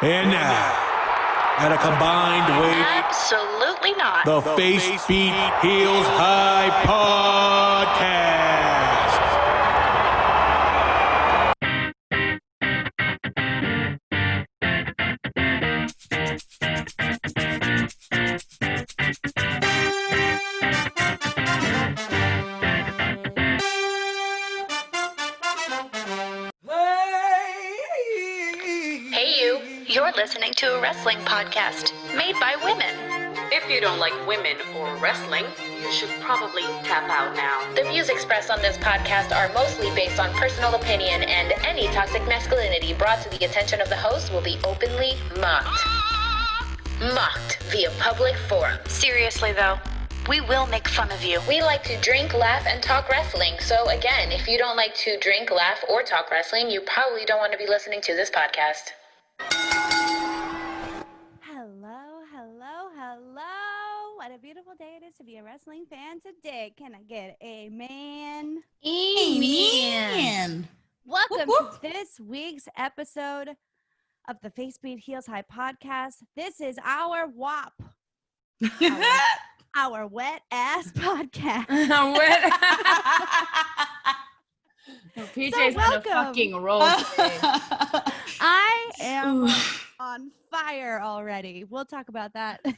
And now, at a combined weight, Absolutely not. the Face Beat Heels High Podcast. You're listening to a wrestling podcast made by women. If you don't like women or wrestling, you should probably tap out now. The views expressed on this podcast are mostly based on personal opinion, and any toxic masculinity brought to the attention of the host will be openly mocked. Mocked via public forum. Seriously though, we will make fun of you. We like to drink, laugh, and talk wrestling. So again, if you don't like to drink, laugh, or talk wrestling, you probably don't want to be listening to this podcast. Hello. What a beautiful day it is to be a wrestling fan today. Can I get a amen? Amen. Welcome to this week's episode of the Face Beat Heels High Podcast. This is our WAP. Our wet ass podcast. PJ's on a fucking roll today. I am on fire already. We'll talk about that in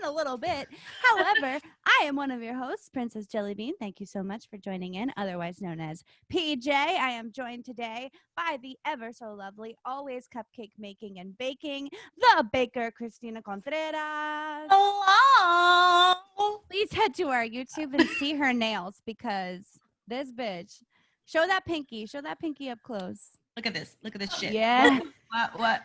a little bit. However, I am one of your hosts, Princess Jellybean. Thank you so much for joining in, otherwise known as PJ. I am joined today by the ever so lovely, always cupcake making and baking, the baker, Christina Contreras. Hello. Please head to our YouTube and see her nails, because this bitch, show that pinky up close. Look at this shit. Yeah. What?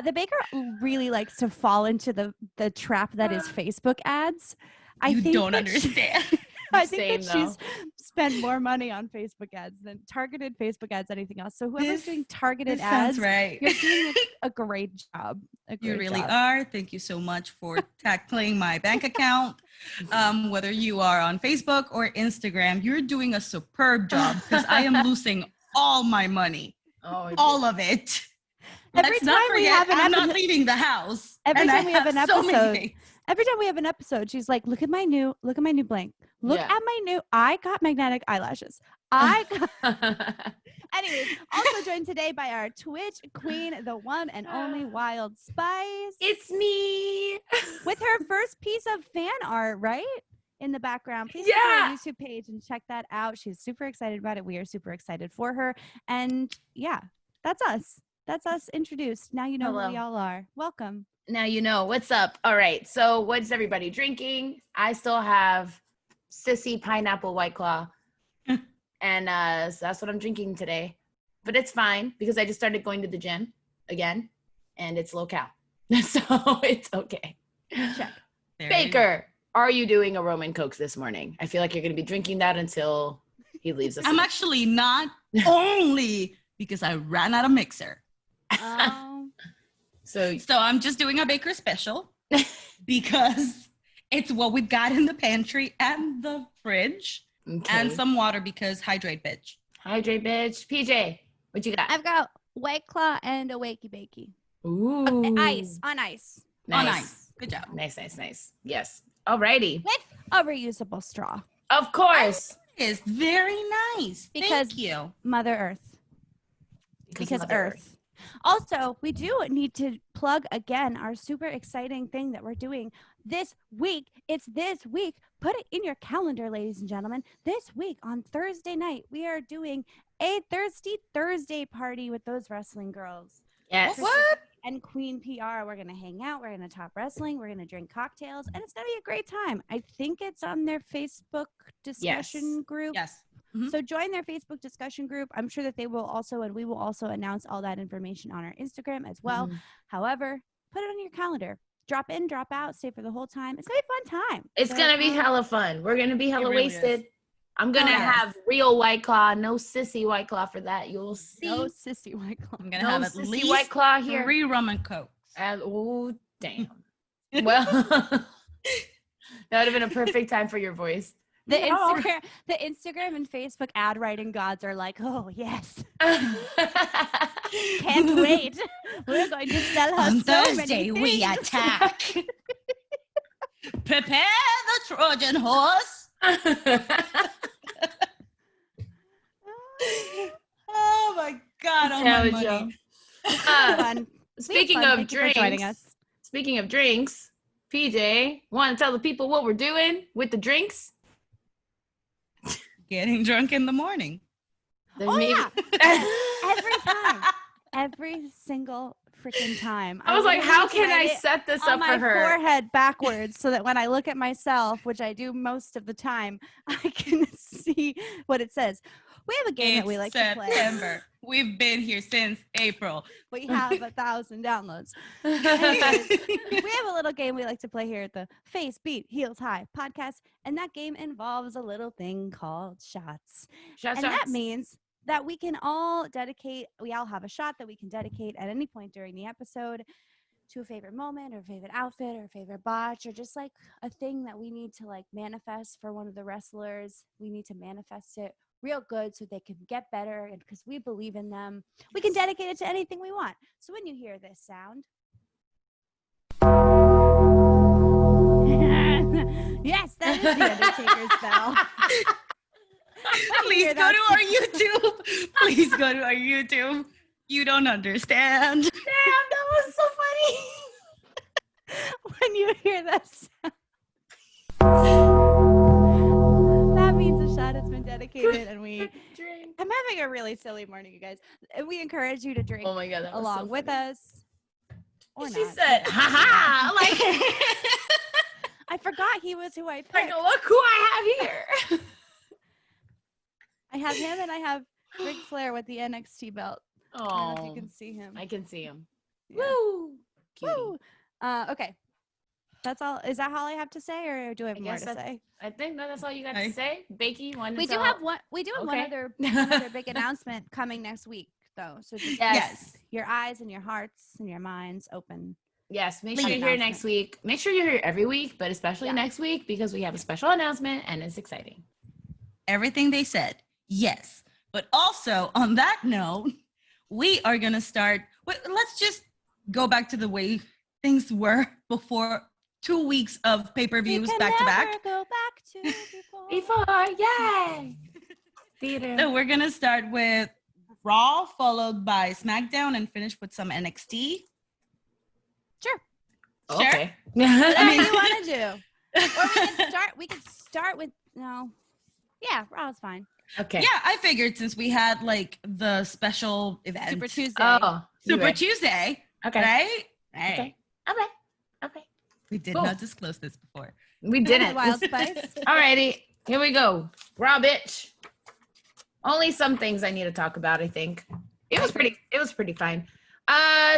The baker really likes to fall into the trap that is Facebook ads. I think understand. I think that she's spent more money on Facebook ads than targeted Facebook ads, anything else. So whoever's doing targeted ads, right. you're doing a great job. You really are. Thank you so much for tackling my bank account. Whether you are on Facebook or Instagram, you're doing a superb job, because I am losing all my money. All of it. Every time we have I'm not leaving the house. Every time we have an episode, she's like, look at my new blank. Look at my new, I got magnetic eyelashes. Anyways, also joined today by our Twitch queen, the one and only Wild Spice. It's me. With her first piece of fan art, right? In the background. Please go to our YouTube page and check that out. She's super excited about it. We are super excited for her. And yeah, that's us. That's us introduced. Now you know who we all are. Welcome. Now you know. What's up? All right. So what's everybody drinking? I still have sissy pineapple White Claw. And so that's what I'm drinking today. But it's fine, because I just started going to the gym again, and it's low cal. So it's okay. Check. Baker, are you doing a Roman Cokes this morning? I feel like you're going to be drinking that until he leaves us. I'm actually not, only because I ran out of mixer. So I'm just doing a Baker special because it's what we've got in the pantry and the fridge, and some water, because hydrate, bitch. Hydrate, bitch. PJ, what you got? I've got White Claw and a Wakey Bakey. Ooh. On ice. Nice. On ice. Good job. Nice. Yes. Alrighty. With a reusable straw. Of course. It's very nice. Because Thank you. Mother Earth. Because Mother Earth. Also, we do need to plug again our super exciting thing that we're doing this week. It's this week. Put it in your calendar, ladies and gentlemen. This week on Thursday night, we are doing a Thirsty Thursday party with those wrestling girls. Yes. What? And Queen PR. We're going to hang out. We're going to talk wrestling. We're going to drink cocktails. And it's going to be a great time. I think it's on their Facebook discussion group. Yes. Mm-hmm. So join their Facebook discussion group. I'm sure that they will also, and we will also announce all that information on our Instagram as well. Mm-hmm. However, put it on your calendar. Drop in, drop out, stay for the whole time. It's going to be a fun time. It's going to be hella fun. We're going to be hella wasted. Is. I'm going to have yes. real White Claw, no sissy White Claw for that. You'll see. No sissy White Claw. I'm going to have at least White Claw here. 3 rum and cokes. Oh, damn. Well, that would have been a perfect time for your voice. The No. Instagram and Facebook ad writing gods are like, oh yes, can't wait. We're going to sell her On so Thursday, many we things. attack. Prepare the Trojan horse. Oh my God! Oh Yeah, my we money. joke. Fun. Speaking fun. of Thank you for joining drinks, us. speaking of drinks, PJ, want to tell the people what we're doing with the drinks? Getting drunk in the morning. There's Oh maybe- yeah, every time, every single freaking time. I was like, literally how can I write it set this on up my for her? forehead backwards so that when I look at myself, which I do most of the time, I can see what it says. We have a game that we like to play. September. We've been here since April. We have 1,000 downloads. Anyways, we have a little game we like to play here at the Face Beat Heels High podcast, and that game involves a little thing called shots. Shots. That means that we all have a shot that we can dedicate at any point during the episode to a favorite moment or favorite outfit or favorite botch or just like a thing that we need to like manifest for one of the wrestlers. We need to manifest it real good so they can get better, and because we believe in them, we can dedicate it to anything we want. So when you hear this sound, yes, that is the Undertaker's bell. Please go to our YouTube. Please go to our YouTube. You don't understand. Damn, that was so funny. When you hear that sound, that means the shot has been dedicated, and I'm having a really silly morning, you guys. And we encourage you to drink Oh my God, that was along so with funny. us. Or She not. said, "Ha ha!" Like, I forgot he was who I picked. like, look who I have here. I have him, and I have Ric Flair with the NXT belt. I don't know if you Oh, can see him. I can see him. Yeah. Woo! Cutie. Woo! Okay. That's all. Is that all I have to say, or do I have I more guess to that's- say? I think that's all you got Okay. to say. Bakey, one. We do have one. We do have one Okay. other big announcement coming next week, though. So just Yes. keep your eyes and your hearts and your minds open. Yes, make Big sure you're here announcement. next week. Make sure you're here every week, but especially Yeah. next week because we have a special announcement and it's exciting. Everything they said, yes. But also, on that note, we are going to start. Let's just go back to the way things were before 2 weeks of pay-per-views back to back. Go back to Before, yay! Theater. So we're going to start with Raw, followed by SmackDown, and finish with some NXT. Sure. Okay. Whatever you want to do. Or we could start with no. Yeah, Raw's fine. Okay. Yeah, I figured since we had like the special event, Super Tuesday. Oh, Super right. Tuesday, Okay. right? Right. Okay. Okay. Okay. We did Cool. not disclose this before. We did it. Wild Spice. Alrighty, here we go. Raw bitch. Only some things I need to talk about, I think. It was pretty fine.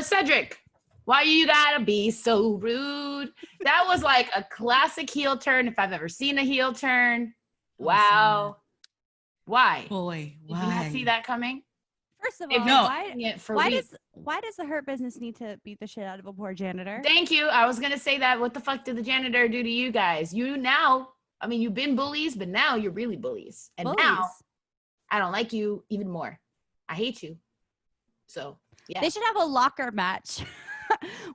Cedric, why you gotta be so rude? That was like a classic heel turn if I've ever seen a heel turn. Wow. Why? Boy, Did you not see that coming? First of If all, no. why does the Hurt Business need to beat the shit out of a poor janitor? Thank you. I was gonna say that. What the fuck did the janitor do to you guys? You've been bullies, but now you're really bullies. And now Bullies. I don't like you even more. I hate you. So yeah. They should have a locker match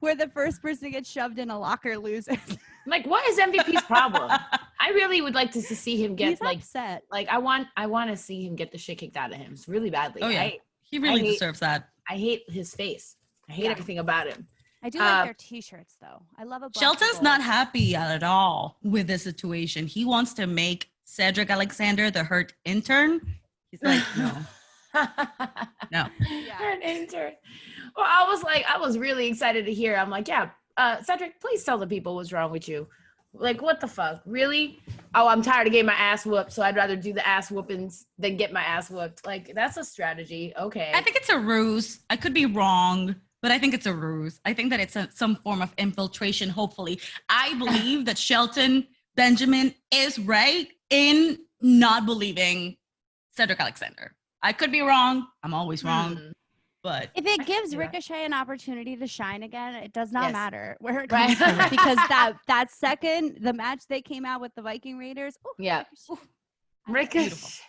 where the first person who gets shoved in a locker loses. Like, what is MVP's problem? I really would like to see him get He's upset. I want to see him get the shit kicked out of him. It's really badly. Oh, yeah. He really hate- deserves that. I hate his face. I hate Yeah. everything about him. I do like their t-shirts though. I love a black Shelton's and not gold. happy at all with the situation. He wants to make Cedric Alexander the Hurt intern. He's like, no, no. Yeah. An intern. Well, I was really excited to hear. I'm like, yeah, Cedric, please tell the people what's wrong with you. Like, what the fuck? Really? Oh, I'm tired of getting my ass whooped, so I'd rather do the ass whoopings than get my ass whooped. Like, that's a strategy. Okay. I think it's a ruse. I could be wrong, but I think it's a ruse. I think that it's some form of infiltration, hopefully. I believe that Shelton Benjamin is right in not believing Cedric Alexander. I could be wrong. I'm always wrong. But if it gives do that. Ricochet an opportunity to shine again, it does not Yes. matter where it Right. comes from because that second the match they came out with the Viking Raiders. Ooh, Yeah. Ricochet.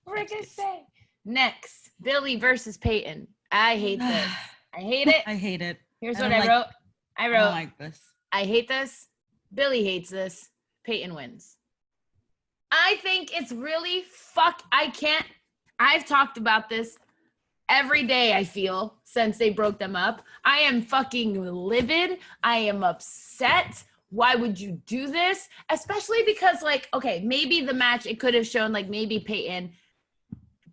Ricochet. Next, Billy versus Peyton. I hate this. I hate it. I hate it. Here's I what don't I like- wrote. I I wrote, don't like this. I hate this. Billy hates this. Peyton wins. I think it's really I've talked about this every day, I feel, since they broke them up. I am fucking livid. I am upset. Why would you do this? Especially because, like, okay, maybe the match, it could have shown, like, maybe Peyton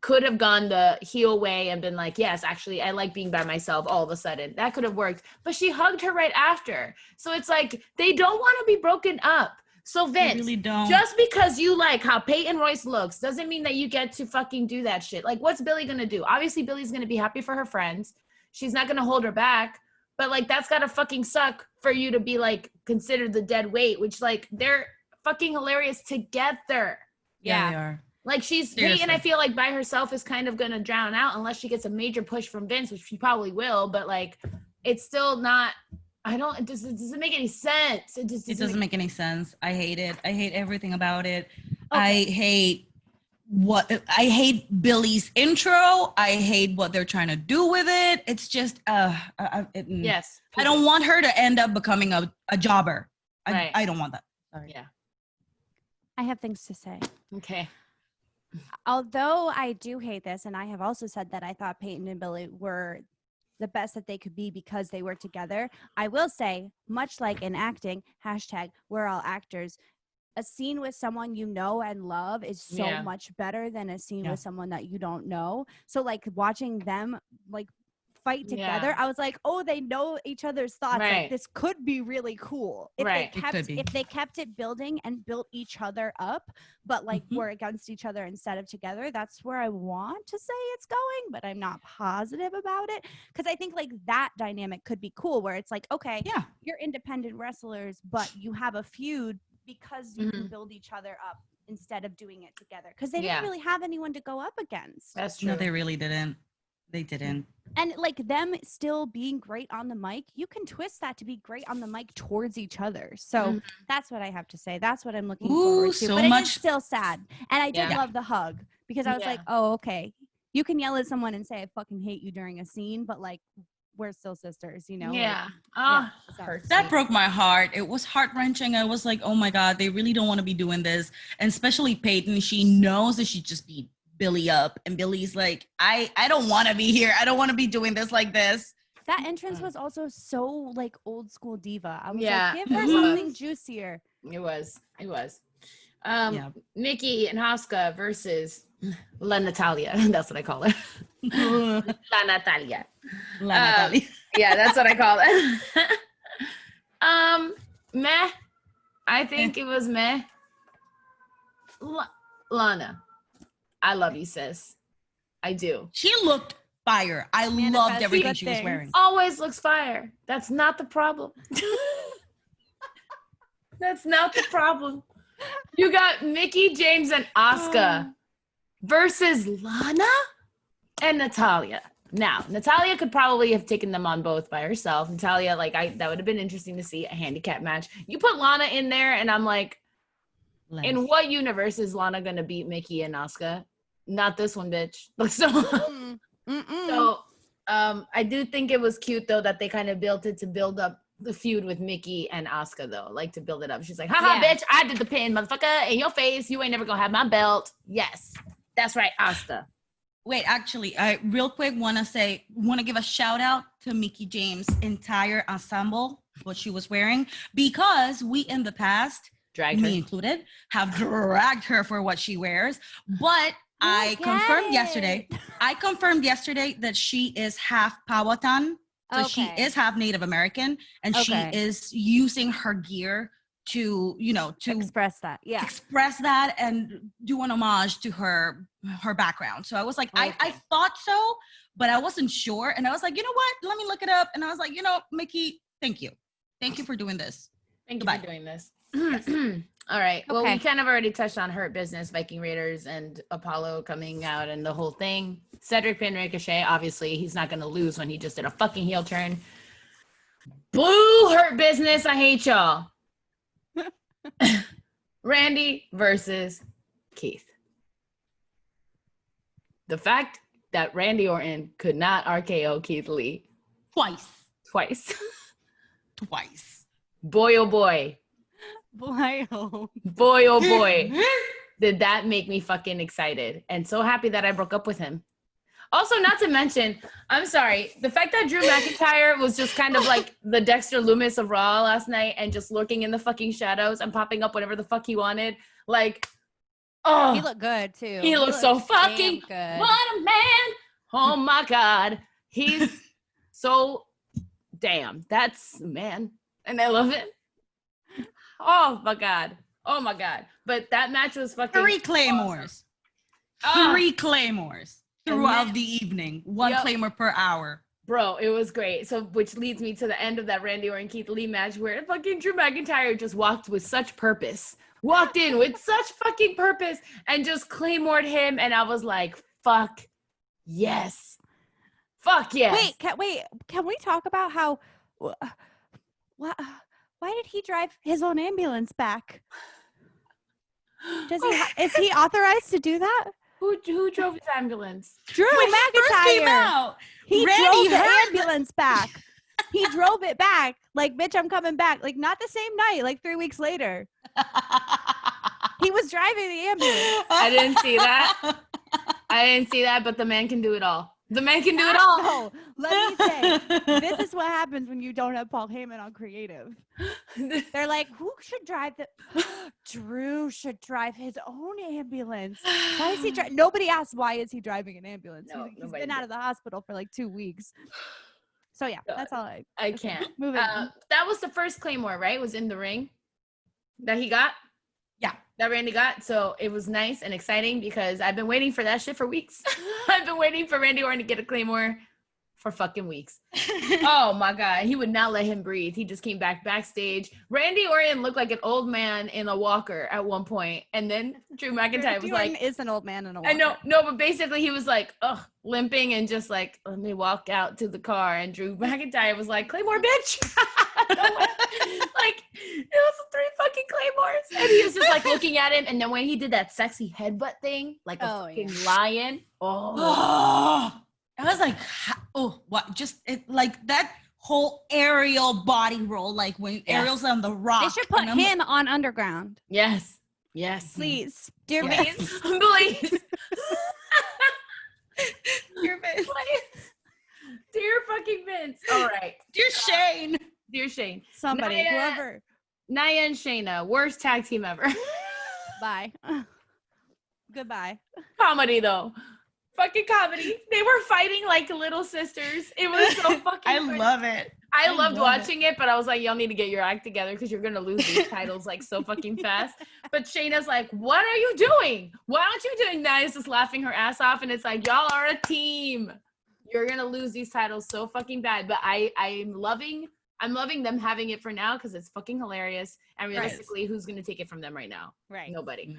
could have gone the heel way and been like, yes, actually, I like being by myself all of a sudden. That could have worked. But she hugged her right after. So it's like, they don't want to be broken up. So Vince, really don't. just because you like how Peyton Royce looks doesn't mean that you get to fucking do that shit. Like, what's Billy going to do? Obviously, Billy's going to be happy for her friends. She's not going to hold her back. But, like, that's got to fucking suck for you to be, like, considered the dead weight, which, like, they're fucking hilarious together. Yeah, they are. Like, Peyton, I feel like by herself is kind of going to drown out unless she gets a major push from Vince, which she probably will. But, like, it's still not, it doesn't make any sense. It doesn't make any sense. I hate it. I hate everything about it. Okay. I hate Billy's intro. I hate what they're trying to do with it. It's just, yes. I don't want her to end up becoming a jobber. Right. I don't want that. Sorry. Yeah. I have things to say. Okay. Although I do hate this, and I have also said that I thought Peyton and Billy were the best that they could be because they were together. I will say, much like in acting, #we're all actors, a scene with someone you know and love is so much better than a scene with someone that you don't know. So, like, watching them, like, fight together, I was like, oh, they know each other's thoughts. Right. Like, this could be really cool if they kept it building and built each other up, but like were against each other instead of together. That's where I want to say it's going, but I'm not positive about it because I think like that dynamic could be cool where it's like, okay, you're independent wrestlers, but you have a feud because you can build each other up instead of doing it together because they didn't really have anyone to go up against. That's true. No, they really didn't. They didn't. And like them still being great on the mic, you can twist that to be great on the mic towards each other. So that's what I have to say. That's what I'm looking forward to. So but much. It is still sad. And I did love the hug because I was like, oh, okay. You can yell at someone and say, I fucking hate you during a scene, but like, we're still sisters, you know? Yeah. Like, that broke my heart. It was heart-wrenching. I was like, oh my God, they really don't want to be doing this. And especially Peyton, she knows that she just beat Billy up. And Billy's like, I don't want to be here. I don't want to be doing this like this. That entrance was also so like old school diva. I was like, give her something juicier. It was. Nikki and Haska versus La Natalia. That's what I call her. La Natalia. Yeah, that's what I call it. Meh. I think it was meh. Lana, I love you, sis. I do. She looked fire. I loved everything she was wearing. Always looks fire. That's not the problem. That's not the problem. You got Mickie James and Asuka versus Lana and Natalia. Now, Natalia could probably have taken them on both by herself. Natalia, like, that would have been interesting to see a handicap match. You put Lana in there, and I'm like, in what universe is Lana going to beat Mickie and Asuka? Not this one, bitch. So, I do think it was cute, though, that they kind of built it to build up the feud with Mickie and Asuka, though, like to build it up. She's like, haha, bitch, I did the pin, motherfucker, in your face. You ain't never gonna have my belt. Yes, that's right, Asuka. Wait, actually, I real quick want to give a shout out to Mickie James' entire ensemble, what she was wearing, because we in the past, me included, have dragged her for what she wears. But I confirmed yesterday that she is half Powhatan. So she is half Native American, and she is using her gear to express that and do an homage to her background. So I was like, I thought so, but I wasn't sure. And I was like, you know what? Let me look it up. And I was like, Mickie, thank you. Thank you for doing this. Thank you for doing this. All right. Well, Okay. we kind of already touched on Hurt Business, Viking Raiders, and Apollo coming out and the whole thing. Cedric Pin Ricochet, obviously, he's not going to lose when he just did a fucking heel turn. Boo, Hurt Business. I hate y'all. Randy versus Keith. The fact that Randy Orton could not RKO Keith Lee Twice. Boy, oh boy. Boy, oh. Boy, oh boy. Did that make me fucking excited and so happy that I broke up with him. Also, not to mention, I'm sorry, the fact that Drew McIntyre was just kind of like the Dexter Loomis of Raw last night and just lurking in the fucking shadows and popping up whatever the fuck he wanted. Like, oh. He looked good, too. He looked so fucking good. What a man. Oh, my God. He's so damn. That's, man. And I love it. Oh, my God. Oh, my God. But that match was fucking 3 claymores. awesome. 3 claymores throughout the evening. 1 claymore per hour. Bro, it was great. So, which leads me to the end of that Randy Orton Keith Lee match where fucking Drew McIntyre just walked with such purpose. Walked in with such fucking purpose and just claymored him. And I was like, fuck yes. Fuck yes. Wait, can we talk about how, why did he drive his own ambulance back? Is he authorized to do that? Who drove his ambulance? Drew When he first came McIntyre. out, He Randy drove the heard ambulance back. He drove it back. Like, bitch, I'm coming back. Like, not the same night, like 3 weeks later. He was driving the ambulance. I didn't see that, but the man can do it all. The man can do it all. No, let me say, this is what happens when you don't have Paul Heyman on creative. They're like, who should drive Drew should drive his own ambulance. Why is he Nobody asked why is he driving an ambulance. No, He's been out of the hospital for like 2 weeks. So yeah, God. that's all I can't. Moving on. That was the first Claymore, right? Was in the ring that he got? Yeah. That Randy got. So it was nice and exciting because I've been waiting for that shit for weeks. I've been waiting for Randy Orton to get a Claymore for fucking weeks. Oh my God. He would not let him breathe. He just came backstage. Randy Orton looked like an old man in a walker at one point. And then Drew McIntyre was like, is an old man in a walker. I know, no, but basically he was like, limping and just like, let me walk out to the car. And Drew McIntyre was like, Claymore, bitch. Like, it was 3 fucking Claymores. And he was just like looking at him. And then when he did that sexy headbutt thing, like a fucking lion. I was like, what? Just like that whole aerial body roll, like when Ariel's on the rock. They should put him on Underground. Yes. Please. Dear Please. Vince. Please. Dear Vince. Dear fucking Vince. All right. Dear Shane. Dear Shane. Somebody, Nia, whoever. Nia and Shayna, worst tag team ever. Bye. Goodbye. Comedy though. Fucking comedy. They were fighting like little sisters. It was so fucking I funny. love it. I loved watching it, but I was like, y'all need to get your act together because you're going to lose these titles like so fucking fast. But Shayna's like, what are you doing? Why aren't you doing that? Nia's just laughing her ass off. And it's like, y'all are a team. You're going to lose these titles so fucking bad. But I'm loving them having it for now because it's fucking hilarious. And realistically, who's going to take it from them right now? Right. Nobody.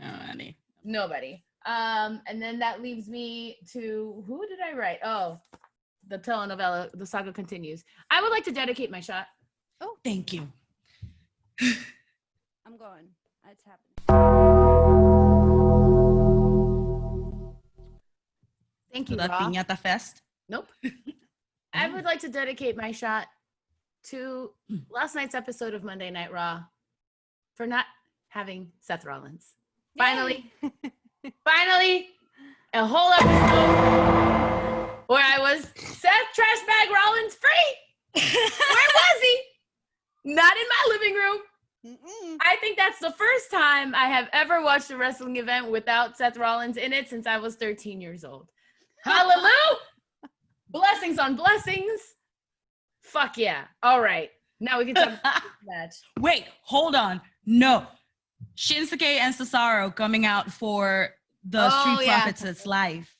Nobody. And then that leaves me to, who did I write? Oh, the telenovela, the saga continues. I would like to dedicate my shot. Oh, thank you. I'm going. It's happening. Thank you, That Raw. Pinata Fest. Nope. I would like to dedicate my shot to last night's episode of Monday Night Raw for not having Seth Rollins. Finally, a whole episode where I was Seth Trash Bag Rollins free. Where was he? Not in my living room. I think that's the first time I have ever watched a wrestling event without Seth Rollins in it since I was 13 years old. Hallelujah. Blessings on blessings. Fuck yeah. All right. Now we can talk about this match. Wait, hold on. No. Shinsuke and Cesaro coming out for the Street Profits' live.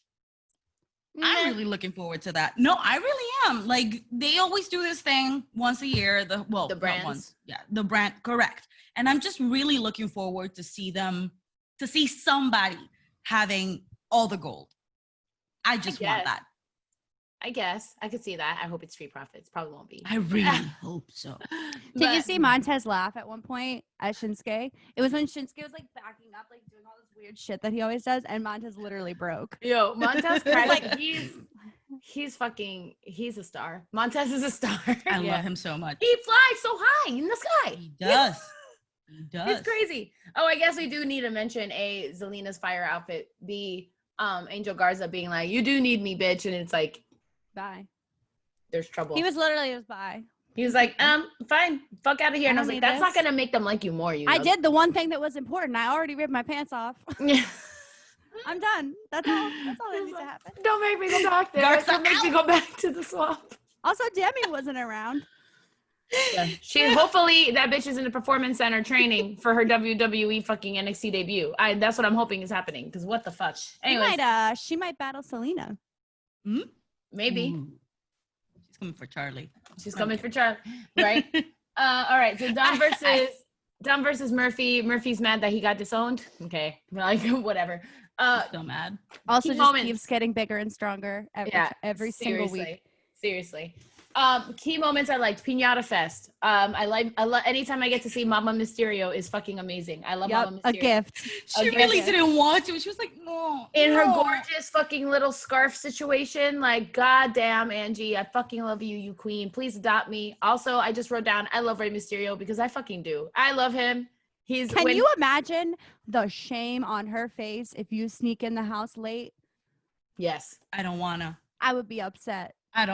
I'm really looking forward to that. No, I really am. Like, they always do this thing once a year. The brands. Not once. Yeah, the brand, correct. And I'm just really looking forward to see somebody having all the gold. I just want that. I guess I could see that. I hope it's free profits. Probably won't be. I really hope so. Did you see Montez laugh at one point at Shinsuke? It was when Shinsuke was like backing up, like doing all this weird shit that he always does, and Montez literally broke. Yo, Montez like he's a star. Montez is a star. I love him so much. He flies so high in the sky. He does. He does. It's crazy. Oh, I guess we do need to mention Zelina's fire outfit. B Angel Garza being like, "You do need me, bitch," and it's like, bye. There's trouble. He was literally just bye. He was like, fine, fuck out of here. And I was like, that's not gonna make them like you more. You know? I did the one thing that was important. I already ripped my pants off. Yeah. I'm done. That's all that needs to happen. Don't make me go back there. Don't make me go back to the swamp. Also, Demi wasn't around. Yeah. Hopefully that bitch is in the performance center training for her WWE fucking NXT debut. That's what I'm hoping is happening. Because what the fuck? Anyways, she might battle Selena. Hmm? Maybe. Ooh. She's coming for Charlie. She's coming for Charlie, right? All right. So Dom versus Murphy. Murphy's mad that he got disowned. Okay, like whatever. Still mad. Also, just keeps getting bigger and stronger every single week. Seriously. Key moments I liked. Pinata Fest. I love anytime I get to see Mama Mysterio is fucking amazing. I love Mama Mysterio. A gift. She really didn't want to. She was like, no. In her gorgeous fucking little scarf situation, like, goddamn, Angie, I fucking love you, you queen. Please adopt me. Also, I just wrote down, I love Rey Mysterio because I fucking do. I love him. Can you imagine the shame on her face if you sneak in the house late? Yes. I don't wanna. I would be upset. I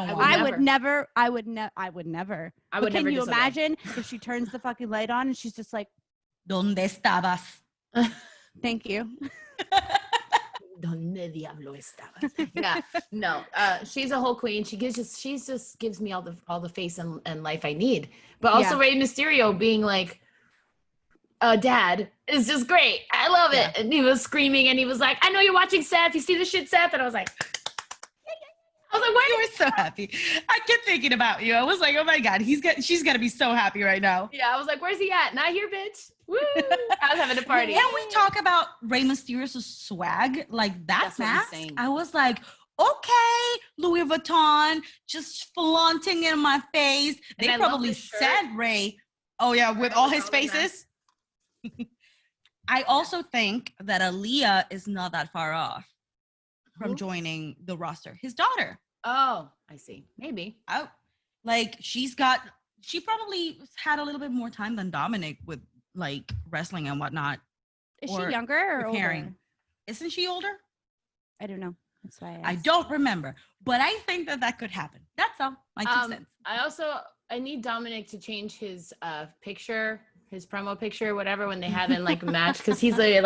would never. But can you imagine if she turns the fucking light on and she's just like, ¿Dónde estabas? Thank you. ¿Dónde diablo estabas? Yeah, no. She's a whole queen. She just gives me all the face and life I need. But also Rey Mysterio being like, dad is just great. I love it. And he was screaming and he was like, I know you're watching Seth. You see the shit, Seth? And I was like, why you were so happy. I kept thinking about you. I was like, oh my God, she's gonna be so happy right now. Yeah, I was like, where's he at? Not here, bitch. Woo! I was having a party. Can we talk about Rey Mysterio's swag? Like that mask? I was like, okay, Louis Vuitton, just flaunting in my face. They probably said Rey. Oh yeah, with all his faces. I also think that Aaliyah is not that far off from joining the roster. His daughter. Oh, I see. Maybe. She probably had a little bit more time than Dominic with like wrestling and whatnot. Is she younger or older? Isn't she older? I don't know. That's why I don't remember. But I think that could happen. That's all. My 2 cents. I need Dominic to change his picture, his promo picture, whatever, when they have in like a match, because he's literally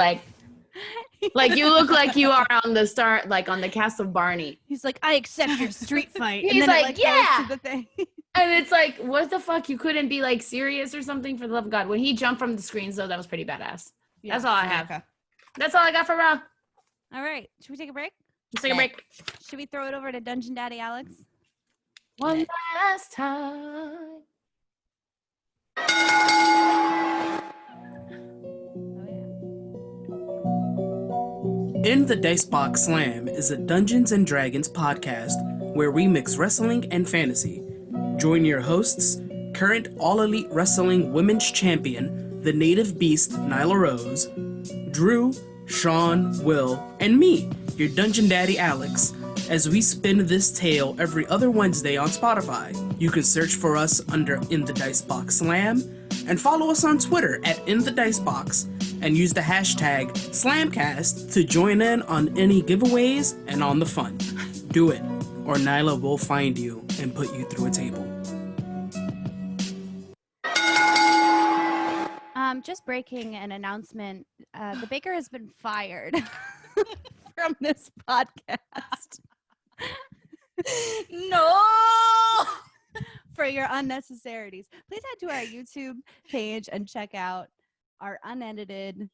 like you look like you are on the start, like on the cast of Barney. He's like, I accept your street fight. He's like, yeah. The thing. And it's like, what the fuck? You couldn't be like serious or something, for the love of God. When he jumped from the screens, though, that was pretty badass. Yeah. That's all I have. Okay. That's all I got for Raw. All right. Should we take a break? Let's take a break. Should we throw it over to Dungeon Daddy Alex? One last time. In the Dicebox Slam is a Dungeons & Dragons podcast where we mix wrestling and fantasy. Join your hosts, current All Elite Wrestling Women's Champion, the Native Beast Nyla Rose, Drew, Sean, Will, and me, your Dungeon Daddy Alex, as we spin this tale every other Wednesday on Spotify. You can search for us under In the Dicebox Slam, and follow us on Twitter at In the Dicebox, and use the hashtag Slamcast to join in on any giveaways and on the fun. Do it, or Nyla will find you and put you through a table. Just breaking an announcement. The baker has been fired from this podcast. No! For your unnecessarities. Please head to our YouTube page and check out our unedited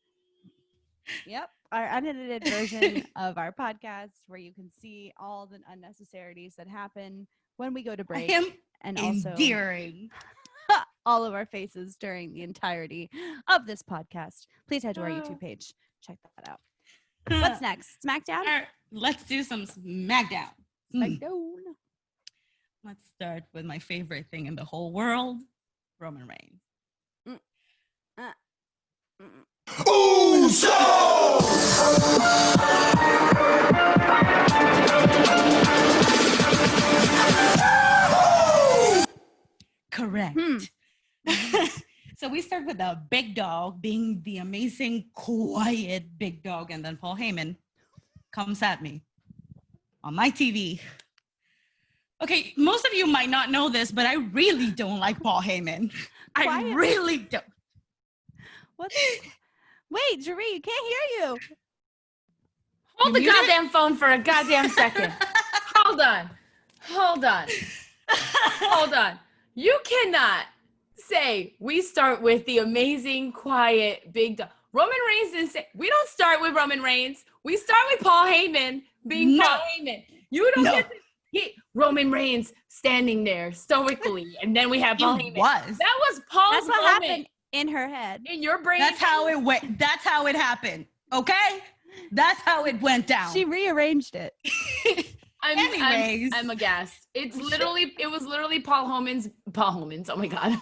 version of our podcast, where you can see all the unnecessarities that happen when we go to break. Him And also endearing. all of our faces during the entirety of this podcast. Please head to our YouTube page. Check that out. What's next? SmackDown? All right, let's do some SmackDown. SmackDown. Let's start with my favorite thing in the whole world, Roman Reigns. Correct. So we start with the big dog being the amazing, quiet big dog, and then Paul Heyman comes at me on my TV. Okay, most of you might not know this, but I really don't like Paul Heyman. I really don't. What? Wait, Jeree, can't hear you. Hold the goddamn phone for a goddamn second. Hold on. You cannot say we start with the amazing, quiet, big dog. Roman Reigns didn't say, we don't start with Roman Reigns. We start with Paul Heyman being Paul Heyman. You don't get to get Roman Reigns standing there stoically, and then we have Paul Heyman. That was Paul's That's what moment. happened in her head. In your brain. That's how it went. That's how it happened. Okay? That's how it went down. She rearranged it. I'm aghast. It was literally Paul Heyman's. Oh my God.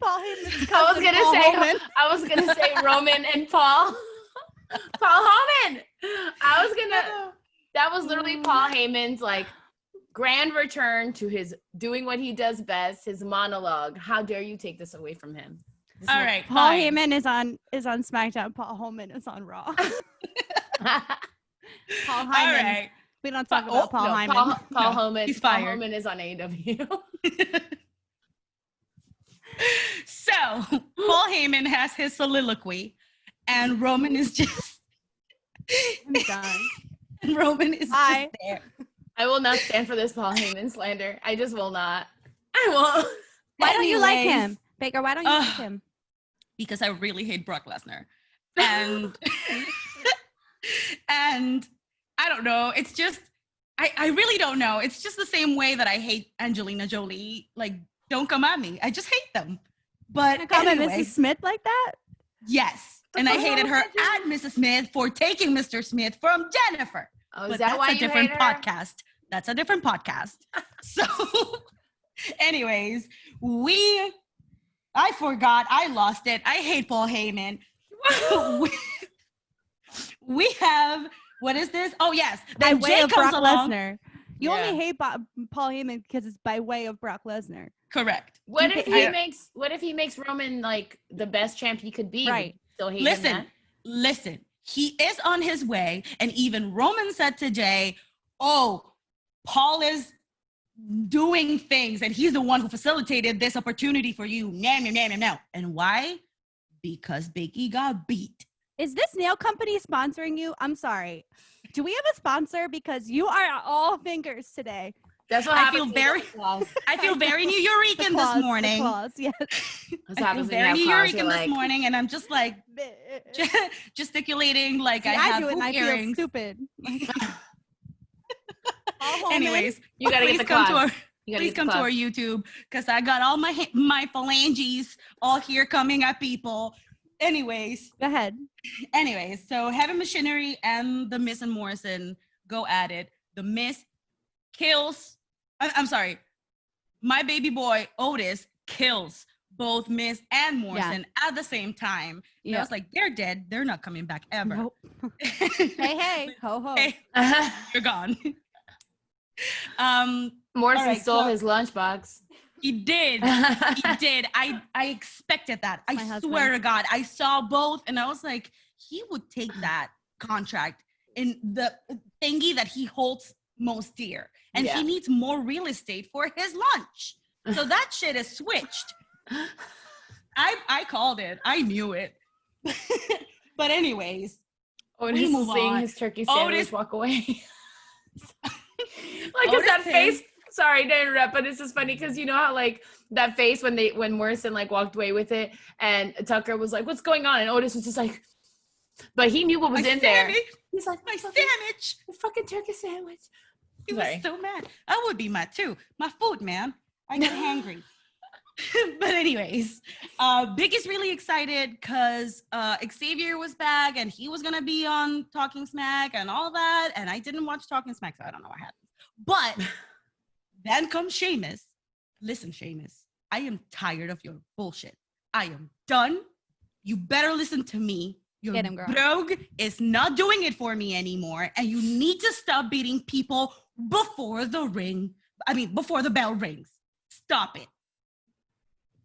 Paul Heyman's I was gonna say Roman and Paul. Paul Heyman. That was literally Paul Heyman's like grand return to his doing what he does best, his monologue. How dare you take this away from him? All right. Paul Heyman is on SmackDown. Paul Heyman is on Raw. Paul Heyman. All right. We don't talk about Paul Heyman. Paul Heyman. He's Paul fired. Heyman is on AEW. So Paul Heyman has his soliloquy, and Roman is just. I'm done. And Roman is just there. I will not stand for this Paul Heyman slander. I just will not. I won't. Why don't you like him, Baker? Why don't you like him? Because I really hate Brock Lesnar, and and I don't know. It's just I really don't know. It's just the same way that I hate Angelina Jolie. Like, don't come at me. I just hate them. But anyway, Mrs. Smith like that? Yes. And I hated her and Mrs. Smith for taking Mr. Smith from Jennifer. Oh, but that's a different podcast. That's a different podcast. So anyways, I forgot. I lost it. I hate Paul Heyman. we have, what is this? Oh, yes. By way of Brock Lesnar. You only hate Paul Heyman because it's by way of Brock Lesnar. Correct. What if he makes Roman like the best champ he could be? Right. Still hate Listen. He is on his way, and even Roman said today, "Oh, Paul is doing things, and he's the one who facilitated this opportunity for you." No. And why? Because Big E got beat. Is this nail company sponsoring you? I'm sorry. Do we have a sponsor? Because you are all fingers today. That's what I feel very New Yorican this morning. Yes. I feel very New Yorican this morning, and I'm just like gesticulating like I have do it and I earrings. feel stupid. Anyways, you gotta get the class. Please come to our YouTube because I got all my phalanges all here coming at people. Anyways, go ahead. Anyways, so Heavy Machinery and The Miz and Morrison go at it. The Miz kills. I'm sorry. My baby boy Otis kills both Miz and Morrison at the same time. And I was like, they're dead. They're not coming back ever. Nope. hey, ho ho. Hey, you're gone. Morrison stole his lunchbox. He did. He did. I expected that. I swear to God. I saw both and I was like, he would take that contract in the thingy that he holds most dear. And he needs more real estate for his lunch. So that shit is switched. I called it. I knew it. But anyways, Otis is seeing his turkey sandwich walk away. Like, cause that face. Sorry to interrupt, but it's just funny because you know how like that face when Morrison like walked away with it, and Tucker was like, "What's going on?" and Otis was just like, but he knew what was in there. He's like, my sandwich, the fucking turkey sandwich. He was so mad. I would be mad too. My food, man. I get hangry. But anyways, Big is really excited because Xavier was back and he was gonna be on Talking Smack and all that. And I didn't watch Talking Smack, so I don't know what happened. But then comes Sheamus. Listen, Sheamus, I am tired of your bullshit. I am done. You better listen to me. Your brogue is not doing it for me anymore. And you need to stop beating people before the bell rings. Stop it.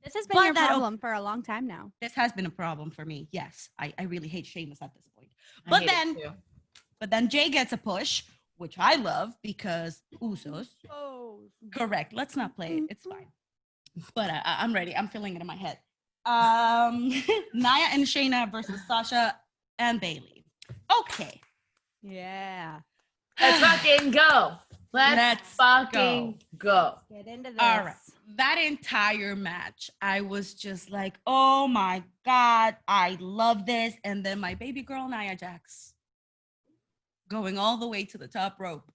This has been your problem for a long time now. This has been a problem for me. Yes, I really hate Sheamus at this point. But then Jay gets a push, which I love because Usos. Oh, correct. Let's not play it. It's fine. But I'm ready. I'm feeling it in my head. Nia and Shayna versus Sasha and Bailey. Okay. Yeah. Let's fucking go. Let's fucking go. Get into this. All right. That entire match, I was just like, oh my God, I love this. And then my baby girl, Nia Jax, going all the way to the top rope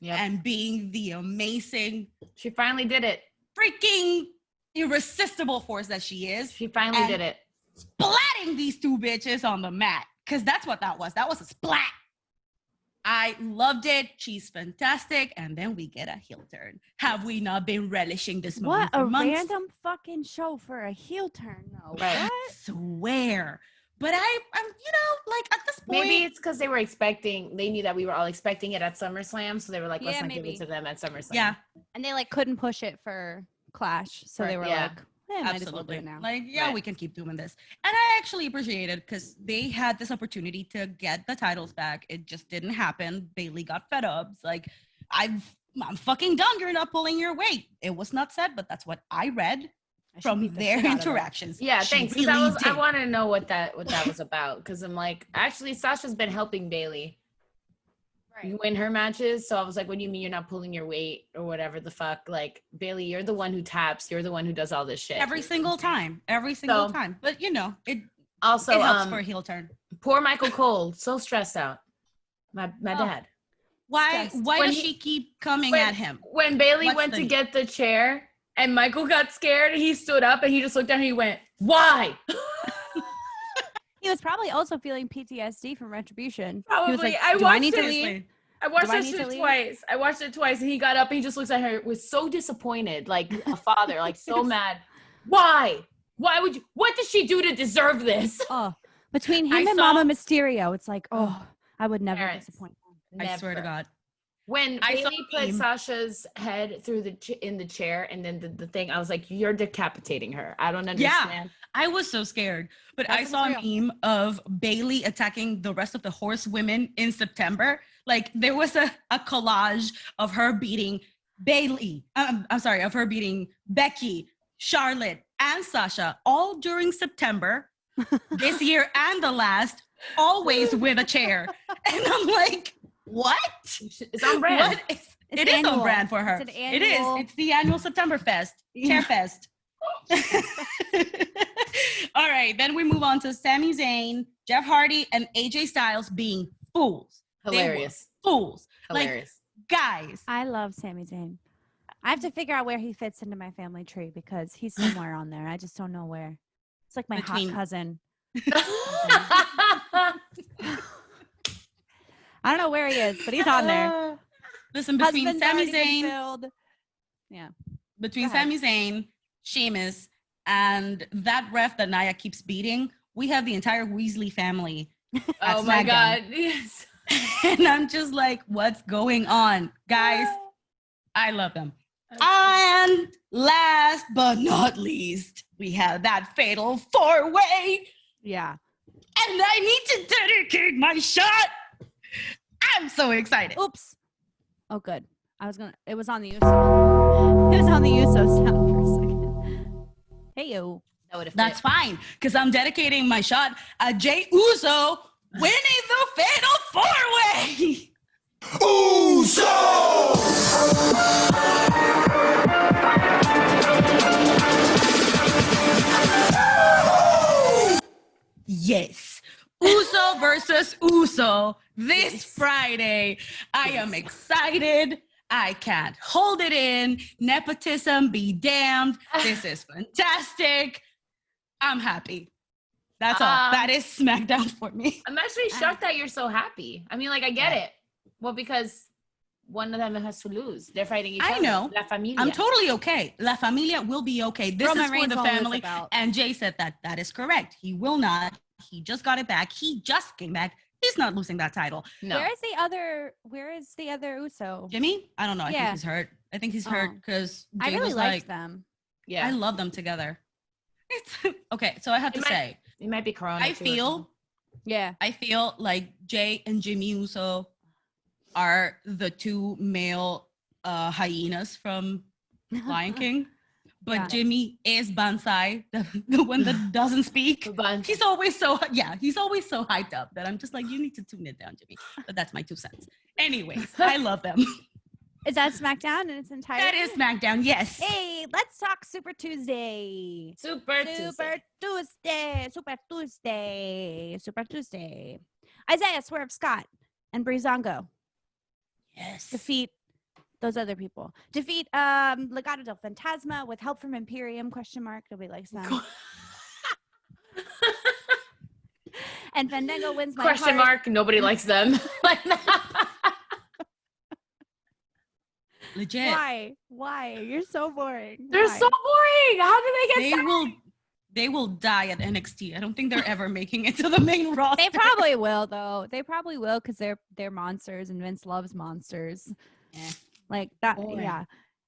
and being the amazing. She finally did it. Freaking irresistible force that she is. She finally did it. Splatting these two bitches on the mat. Because that's what that was. That was a splat. I loved it. She's fantastic. And then we get a heel turn. Have we not been relishing this moment for months? What a random fucking show for a heel turn, though. Right. I swear. But I'm, like at this point. Maybe it's because they knew that we were all expecting it at SummerSlam. So they were like, let's not give it to them at SummerSlam. Yeah. And they couldn't push it for Clash. So they were like, might as well do it now. We can keep doing this. And I actually appreciate it because they had this opportunity to get the titles back. It just didn't happen. Bailey got fed up. It's like, I'm fucking done. You're not pulling your weight. It was not said, but that's what I read from their interactions. Yeah, thanks. Really I wanted to know what that was about because I'm like, actually, Sasha's been helping Bailey win her matches. So I was like, what do you mean you're not pulling your weight or whatever the fuck? Like, Bailey, you're the one who taps. You're the one who does all this shit. Every single time. But, it also it helps for a heel turn. Poor Michael Cole. So stressed out. My dad. Why does she keep coming at him? When Bailey went to get the chair and Michael got scared and he stood up and he just looked at her and he went, why? He was probably also feeling PTSD from Retribution. Probably. He was like, do I need to leave? I watched it twice. I watched it twice and he got up and he just looks at her, was so disappointed, like a father, like so mad. Why? Why would you? What did she do to deserve this? Oh, between him and Mama Mysterio, it's like, I would never disappoint him. I swear to God. When Bailey put Sasha's head through in the chair and then the thing, I was like, you're decapitating her. I don't understand. Yeah, I was so scared. But I saw a meme of Bailey attacking the rest of the horsewomen in September. Like there was a collage of her beating Bailey. Of her beating Becky, Charlotte, and Sasha all during September this year and the last, always with a chair. And I'm like, what? It's on brand. It is on brand for her. It is. It's the annual September Fest. Chair Fest. All right. Then we move on to Sami Zayn, Jeff Hardy, and AJ Styles being fools. Hilarious. Fools. Hilarious. Like, guys. I love Sami Zayn. I have to figure out where he fits into my family tree because he's somewhere on there. I just don't know where. It's like my hot cousin. I don't know where he is, but he's on there. Listen, between Sami Zayn, Sami Zayn, Sheamus, and that ref that Nia keeps beating, we have the entire Weasley family. Oh my God! Yes. And I'm just like, what's going on, guys? I love them. And last but not least, we have that fatal 4-way. Yeah. And I need to dedicate my shot. I'm so excited. Oops. Oh, good. It was on the Uso. It was on the Uso sound for a second. Hey, yo. That's fine, because I'm dedicating my shot at Jey Uso winning the fatal 4-way. Uso! Yes. Uso versus Uso. This It's Friday. I am excited. I can't hold it in. Nepotism be damned. This is fantastic. I'm happy. That's all. That is SmackDown for me. I'm actually shocked that you're so happy. I mean, like, I get it. Well, because one of them has to lose. They're fighting each other. I know. La Familia. I'm totally okay. La Familia will be okay. This Roman is for Reigns the won't lose family. the belt. And Jay said that is correct. He will not. He just got it back. He just came back. He's not losing that title. No. Where is the other Uso? Jimmy? I don't know. I think he's hurt. I think he's hurt because I really liked them. Yeah. I love them together. Okay, so I have to say, it might be Corona. I feel like Jay and Jimmy Uso are the two male hyenas from Lion King. But Jimmy is Bansai, the one that doesn't speak. He's always so hyped up that I'm just like, you need to tune it down, Jimmy. But that's my 2 cents. Anyways, I love them. Is that SmackDown in its entirety? That is SmackDown, yes. Hey, let's talk Super Tuesday. Super Tuesday. Isaiah Swerve Scott and Breezango. Yes. Defeat those other people. Defeat Legado del Fantasma with help from Imperium, ? Nobody likes them. And Fandango wins my heart. Nobody likes them. Legit. Why? You're so boring. They're so boring. How do they get They will die at NXT. I don't think they're ever making it to the main roster. They probably will, though. They probably will because they're monsters and Vince loves monsters. Like that. Boring. Yeah.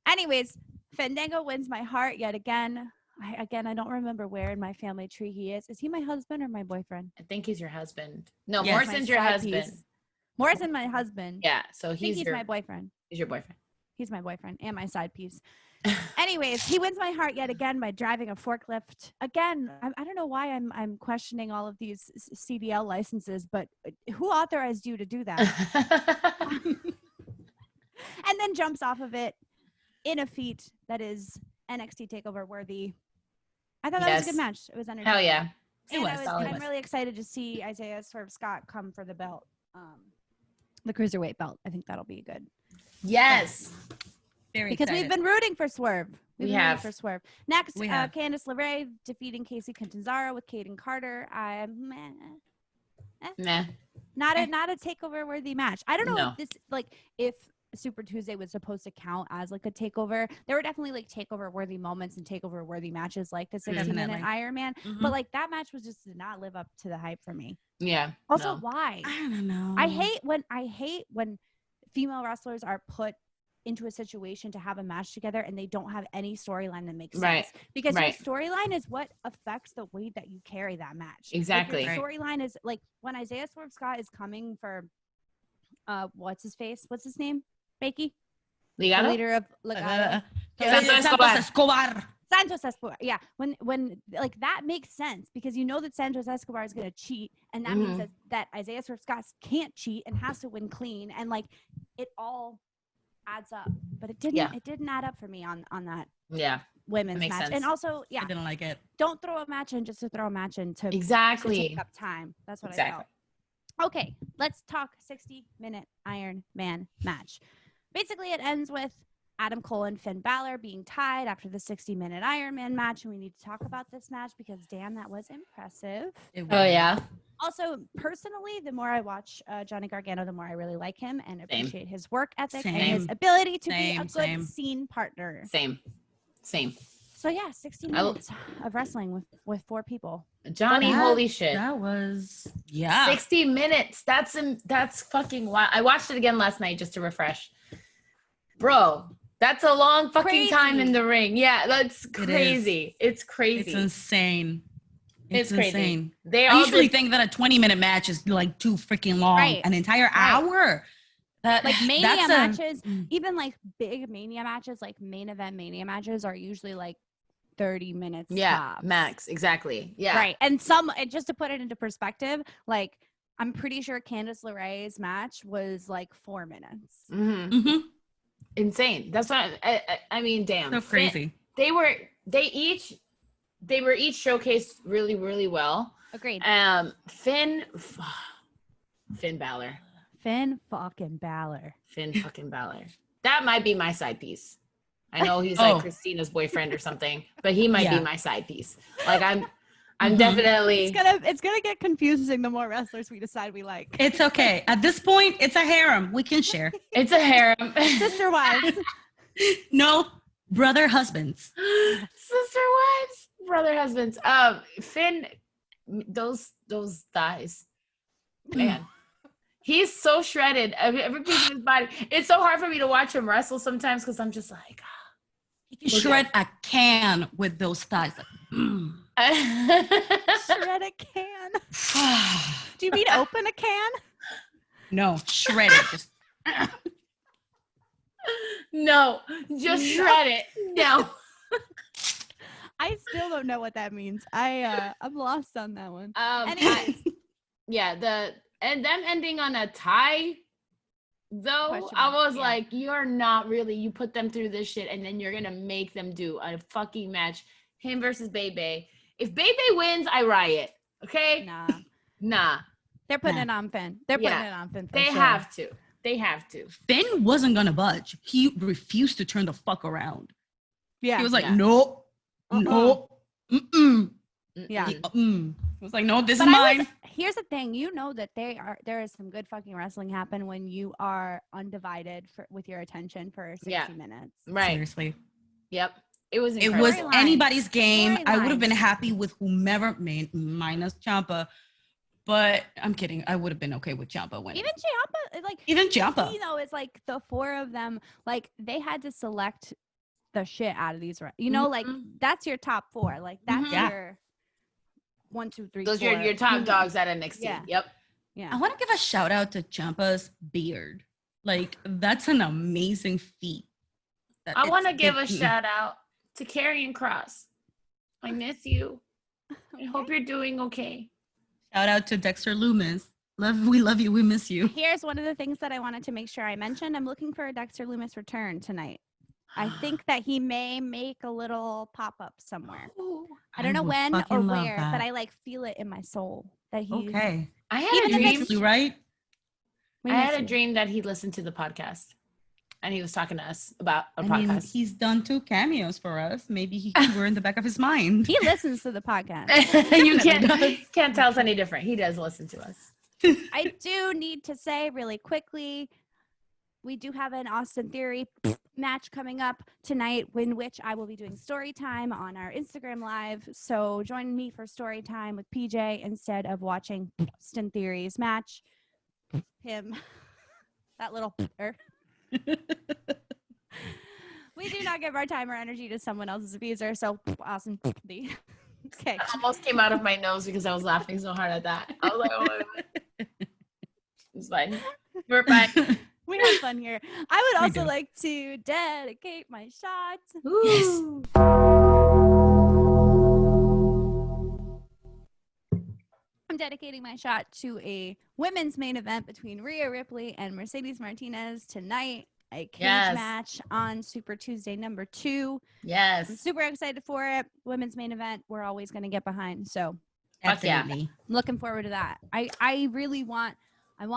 Anyways, Fandango wins my heart yet again. I don't remember where in my family tree he is. Is he my husband or my boyfriend? I think he's your husband. No, Yes. Morrison's your husband. Morrison, my husband. Yeah, so He's my boyfriend. He's your boyfriend. He's my boyfriend and my side piece. Anyways, he wins my heart yet again by driving a forklift. Again, I don't know why I'm questioning all of these CDL licenses, but who authorized you to do that? And then jumps off of it in a feat that is NXT TakeOver worthy. I thought that was a good match. It was entertaining. Hell yeah. And I'm really excited to see Isaiah Swerve Scott come for the belt, the cruiserweight belt. I think that'll be good. Yes. Very because excited. We've been rooting for Swerve. We have. Rooting for Swerve. Next, Candice LeRae defeating Casey Catanzaro with Kaden Carter. Not a takeover worthy match. I don't know if Super Tuesday was supposed to count as like a takeover. There were definitely like takeover worthy moments and takeover worthy matches like the 60-minute Iron Man. Mm-hmm. But like that match was just did not live up to the hype for me. Yeah. Also, why? I don't know. I hate when female wrestlers are put into a situation to have a match together and they don't have any storyline that makes sense. Because your storyline is what affects the weight that you carry that match. Exactly. Like your storyline is like when Isaiah Swerve Scott is coming for what's his name? Bakey? Legado? The leader of Legado. Santos Escobar. Santos Escobar. Yeah. When like that makes sense because you know that Santos Escobar is gonna cheat, and that means that Isaiah Swerve Scott can't cheat and has to win clean, and like it all adds up. But it didn't add up for me on that women's match. Sense. And also, I didn't like it. Don't throw a match in just to throw a match in to take up time. That's what I felt. Okay, let's talk 60-minute Iron Man match. Basically, it ends with Adam Cole and Finn Balor being tied after the 60-minute Iron Man match, and we need to talk about this match because, damn, that was impressive. Oh, yeah. Also, personally, the more I watch Johnny Gargano, the more I really like him and appreciate his work ethic and his ability to be a good scene partner. Same. So, yeah, 60 minutes of wrestling with 4 people. Johnny, holy shit. That was, 60 minutes. That's fucking wild. I watched it again last night just to refresh. Bro, that's a long fucking time in the ring. Yeah, that's crazy. It's crazy. It's insane. It's crazy. Insane. I usually think that a 20-minute match is like too freaking long. Right. An entire hour. Like Mania matches, even like big Mania matches, like main event Mania matches are usually like 30 minutes. Yeah, tops. max. Exactly. Yeah. Right. And just to put it into perspective, like I'm pretty sure Candice LeRae's match was like 4 minutes. Mm-hmm. Mm-hmm. Insane. That's what I mean. Damn. So crazy. They were each showcased really, really well. Agreed. Finn Balor. Finn fucking Balor. Finn fucking Balor. That might be my side piece. I know he's like Christina's boyfriend or something, but he might be my side piece. Like I'm definitely. It's gonna get confusing the more wrestlers we decide we like. It's okay. At this point, it's a harem. We can share. It's a harem. Sister wives. No, brother husbands. Sister wives, brother husbands. Finn, those thighs, man. He's so shredded. Every piece of his body. It's so hard for me to watch him wrestle sometimes because I'm just like, he can shred a can with those thighs. Shred a can. Do you mean open a can? No, shred it. Just no, just shred it. No. I still don't know what that means. I'm lost on that one. Anyways. And them ending on a tie, though, I was like, you're not really, you put them through this shit and then you're going to make them do a fucking match. Him versus Bebe. If Bebe wins, I riot. Okay? Nah. They're putting it on Finn. They're putting it on Finn. They have to. They have to. Finn wasn't going to budge. He refused to turn the fuck around. Yeah. He was like, nope. Nope. Mm-mm. Yeah. It was like, no, this is mine. Here's the thing, you know that there is some good fucking wrestling happen when you are undivided with your attention for 60 minutes. Right. Seriously. Yep. It was incredible. It was anybody's game. I would have been happy with whomever, minus Ciampa. But I'm kidding. I would have been okay with Ciampa winning. Even Ciampa, you know, it's like the four of them, like they had to select the shit out of these, you know, like that's your top four. Like that's your 1, 2, 3. Those are your top dogs at NXT. Yeah. Yep. Yeah. I want to give a shout out to Ciampa's beard. Like that's an amazing feat. I want to give a shout out to Karrion Kross. I miss you. I hope you're doing okay. Shout out to Dexter Lumis. We love you. We miss you. Here's one of the things that I wanted to make sure I mentioned. I'm looking for a Dexter Lumis return tonight. I think that he may make a little pop-up somewhere. I don't know when or where, but I like feel it in my soul that he. Okay. I had a dream, right? I had a dream that he listened to the podcast, and he was talking to us about a podcast. He's done 2 cameos for us. Maybe we're in the back of his mind. He listens to the podcast. You can't tell us any different. He does listen to us. I do need to say really quickly, we do have an Austin Theory match coming up tonight, in which I will be doing story time on our Instagram Live. So join me for story time with PJ instead of watching Austin Theory's match. Him, that little. We do not give our time or energy to someone else's abuser. So Austin. Okay. It almost came out of my nose because I was laughing so hard at that. I was like, oh my God. It's fine. We're fine. We have fun here. I would also like to dedicate my shot. Yes. I'm dedicating my shot to a women's main event between Rhea Ripley and Mercedes Martinez tonight. A cage match on Super Tuesday number 2. Yes. I'm super excited for it. Women's main event, we're always going to get behind. So absolutely. I'm looking forward to that. I really want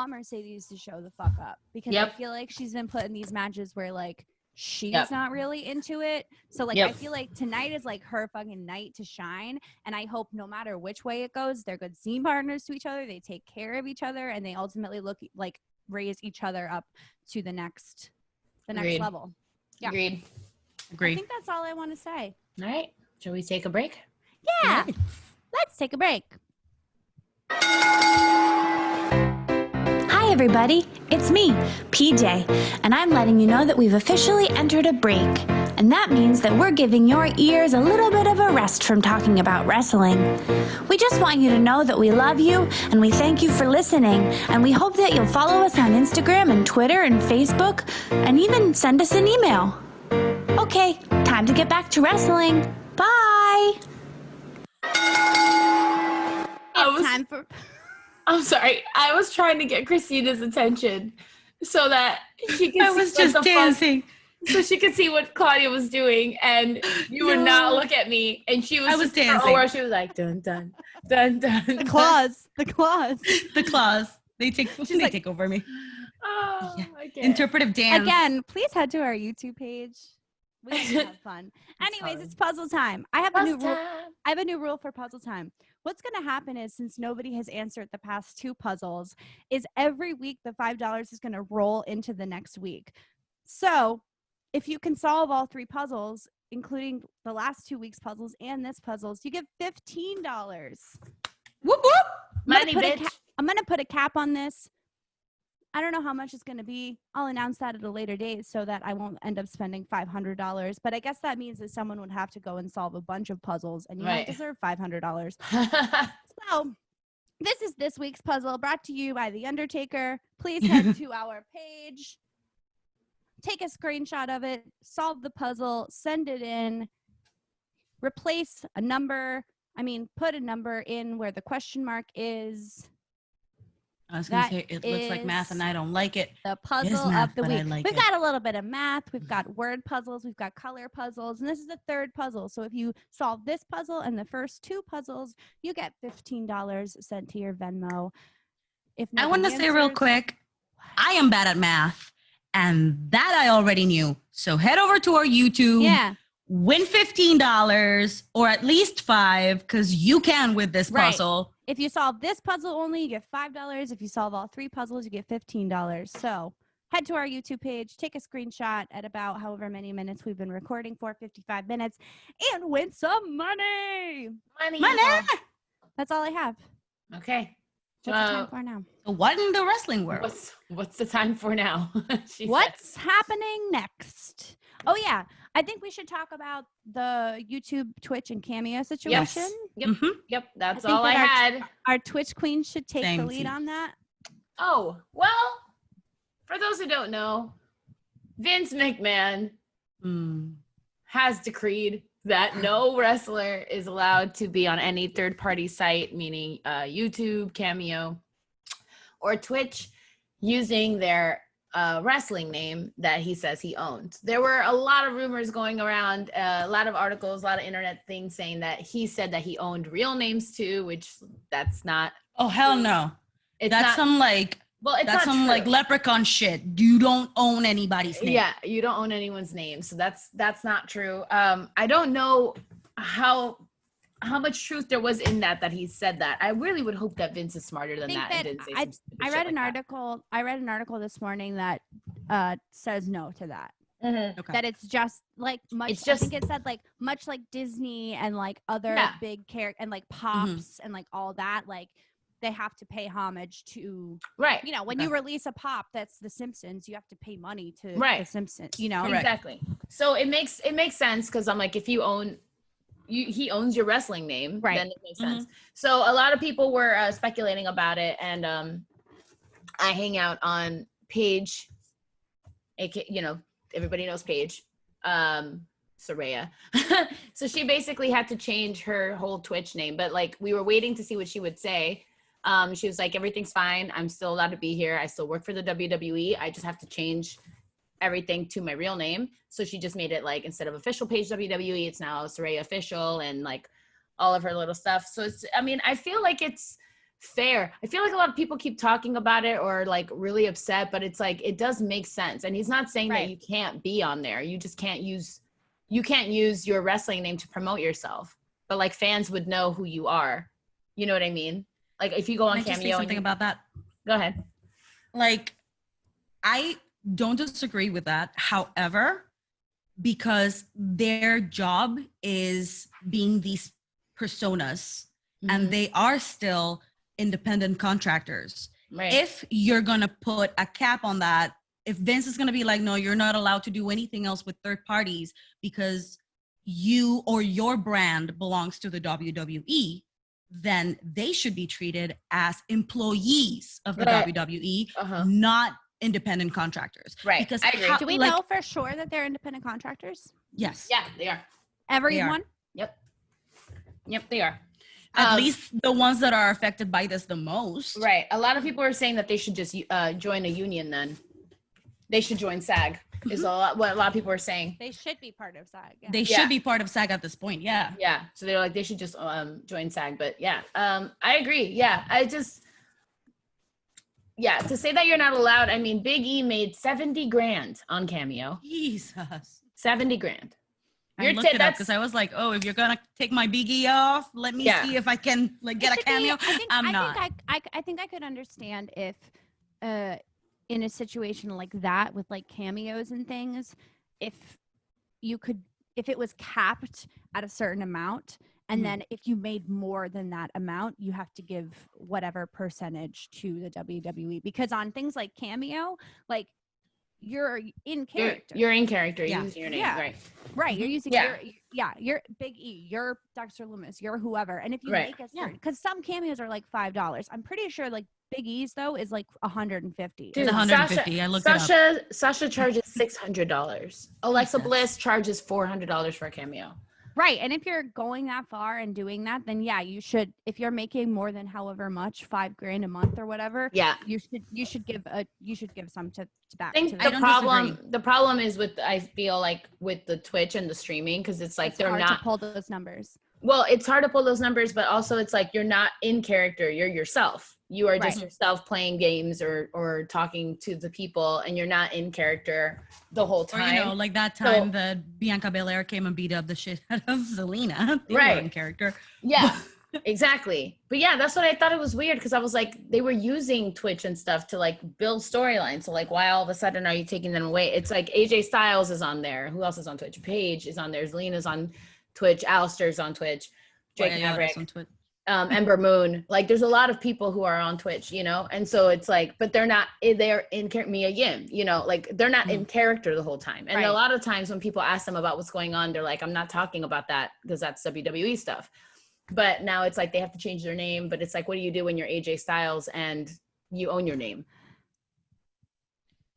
Mercedes to show the fuck up because I feel like she's been put in these matches where like she's not really into it. So like I feel like tonight is like her fucking night to shine, and I hope no matter which way it goes, they're good scene partners to each other. They take care of each other, and they ultimately raise each other up to the next level. Yeah. Agreed. I think that's all I want to say. All right. Shall we take a break? Yeah. Let's take a break. Hi everybody, it's me, PJ, and I'm letting you know that we've officially entered a break. And that means that we're giving your ears a little bit of a rest from talking about wrestling. We just want you to know that we love you and we thank you for listening. And we hope that you'll follow us on Instagram and Twitter and Facebook and even send us an email. Okay, time to get back to wrestling. Bye! I'm sorry. I was trying to get Christina's attention so that she could I was just dancing. So she could see what Claudia was doing, and you would not look at me. And she was I was dancing. Where she was like, dun, dun, dun, dun. The claws. The claws. They take over me. Oh, Yeah. I can't. Interpretive dance. Again, please head to our YouTube page. We can have fun. Anyways, it's puzzle time. I have a new rule. I have a new rule for puzzle time. What's going to happen is, since nobody has answered the past 2 puzzles, is every week the $5 is going to roll into the next week. So if you can solve all 3 puzzles, including the last 2 weeks' puzzles and this puzzles, you get $15. Whoop whoop. Money, bitch. I'm going to put a cap on this. I don't know how much it's going to be. I'll announce that at a later date so that I won't end up spending $500. But I guess that means that someone would have to go and solve a bunch of puzzles, and you might deserve $500. So this is this week's puzzle, brought to you by The Undertaker. Please head to our page, take a screenshot of it, solve the puzzle, send it in, replace a number. Put a number in where the question mark is. I was going to say, it looks like math and I don't like it. The puzzle math, of the but week. I like We've it. got a little bit of math. We've got word puzzles. We've got color puzzles. And this is the 3rd puzzle. So if you solve this puzzle and the first 2 puzzles, you get $15 sent to your Venmo. If I want to nobody say real answers- quick, I am bad at math, and that I already knew. So head over to our YouTube. Yeah. Win $15 or at least $5, because you can with this Right. puzzle. If you solve this puzzle only, you get $5. If you solve all 3 puzzles, you get $15. So head to our YouTube page, take a screenshot at about however many minutes we've been recording for, 55 minutes, and win some money. Money. That's all I have. Okay. What's the time for now? What in the wrestling world? What's the time for now? What's happening next? Oh, yeah. I think we should talk about the YouTube, Twitch, and Cameo situation. Yep. Mhm. Yep. That's I think all I that had. Our Twitch queen should take Same the lead team. on that. Oh, well, for those who don't know, Vince McMahon has decreed that no wrestler is allowed to be on any third-party site, meaning YouTube, Cameo, or Twitch, using their wrestling name that he says he owns. There were a lot of rumors going around, a lot of articles, a lot of internet things saying that he said that he owned real names too, which that's not. Oh, hell no. It's That's not, some like, well, it's that's not some true. like leprechaun shit. You don't own anybody's name. Yeah, you don't own anyone's name, so that's not true. I don't know how much truth there was in that he said that. I really would hope that Vince is smarter than that and didn't say some stupid I shit read like an that. article. I read an article this morning that says no to that. Mhm. Okay. That it's just like much. It's just- I think it said like much like Disney and like other Yeah. big characters and like pops and like all that. Like they have to pay homage to. Right. You know, when you release a pop that's The Simpsons, you have to pay money to The Simpsons. You know, Correct. Exactly. So it makes sense because I'm like, if you own, he owns your wrestling name, Right. then it makes sense. So a lot of people were speculating about it, and I hang out on Paige, everybody knows Paige, Soraya. So she basically had to change her whole Twitch name, but like we were waiting to see what she would say. She was like, everything's fine. I'm still allowed to be here. I still work for the WWE. I just have to change everything to my real name. So she just made it like, instead of official page WWE, it's now Soraya official, and like all of her little stuff. So it's, I feel like it's fair. I feel like a lot of people keep talking about it or like really upset, but it's like, it does make sense. And he's not saying that you can't be on there. You just can't use your wrestling name to promote yourself, but like fans would know who you are. You know what I mean? Like if you go on Can I just say Cameo, something about that? Go ahead. Like, I don't disagree with that. However, because their job is being these personas and they are still independent contractors. Right. If you're going to put a cap on that, if Vince is going to be like, no, you're not allowed to do anything else with third parties because you or your brand belongs to the WWE, then they should be treated as employees of the WWE, not independent contractors. Right. Because I agree. do we know for sure that they're independent contractors? Yes. Yeah, they are. Everyone? Yep, they are. At least the ones that are affected by this the most. Right. A lot of people are saying that they should just join a union then. They should join SAG is what a lot of people are saying. They should be part of SAG. Yeah. They should be part of SAG at this point. Yeah. Yeah. So they're like, they should just join SAG. But yeah, I agree. Yeah. Yeah, to say that you're not allowed, I mean, Big E made 70 grand on Cameo. Jesus. 70 grand. I looked it up because I was like, oh, if you're gonna take my Big E off, let me see if I can like get a cameo. I think I could understand if in a situation like that with like cameos and things, if it was capped at a certain amount, and then if you made more than that amount, you have to give whatever percentage to the WWE, because on things like Cameo, like you're in character. You're in character. You're using your name, right? Right. You're using you're Big E, you're Dexter Loomis, you're whoever. And if you make a certain, because some cameos are like $5. I'm pretty sure like Big E's though is like $150. Dude, it's $150. I looked it up. Sasha charges $600. Alexa Bliss charges $400 for a cameo. Right. And if you're going that far and doing that, then you should, if you're making more than however much, $5,000 a month or whatever, you should give some to back. I think the problem is I feel like with the Twitch and the streaming, because it's like they're not to pull those numbers. Well, it's hard to pull those numbers, but also it's like you're not in character. You're yourself. You are just yourself playing games or talking to the people, and you're not in character the whole time. Or, like that time that Bianca Belair came and beat up the shit out of Zelina. They were in character. Yeah, exactly. But yeah, that's what I thought. It was weird because I was like, they were using Twitch and stuff to like build storylines. So like, why all of a sudden are you taking them away? It's like AJ Styles is on there. Who else is on Twitch? Paige is on there. Zelina's on Twitch. Alistair's on Twitch. Drake Maverick. On Twitch. Ember Moon, like there's a lot of people who are on Twitch, and so it's like, but they're in Mia Yim, like they're not in character the whole time. And a lot of times when people ask them about what's going on, they're like, I'm not talking about that because that's WWE stuff. But now it's like they have to change their name, but it's like, what do you do when you're AJ Styles and you own your name?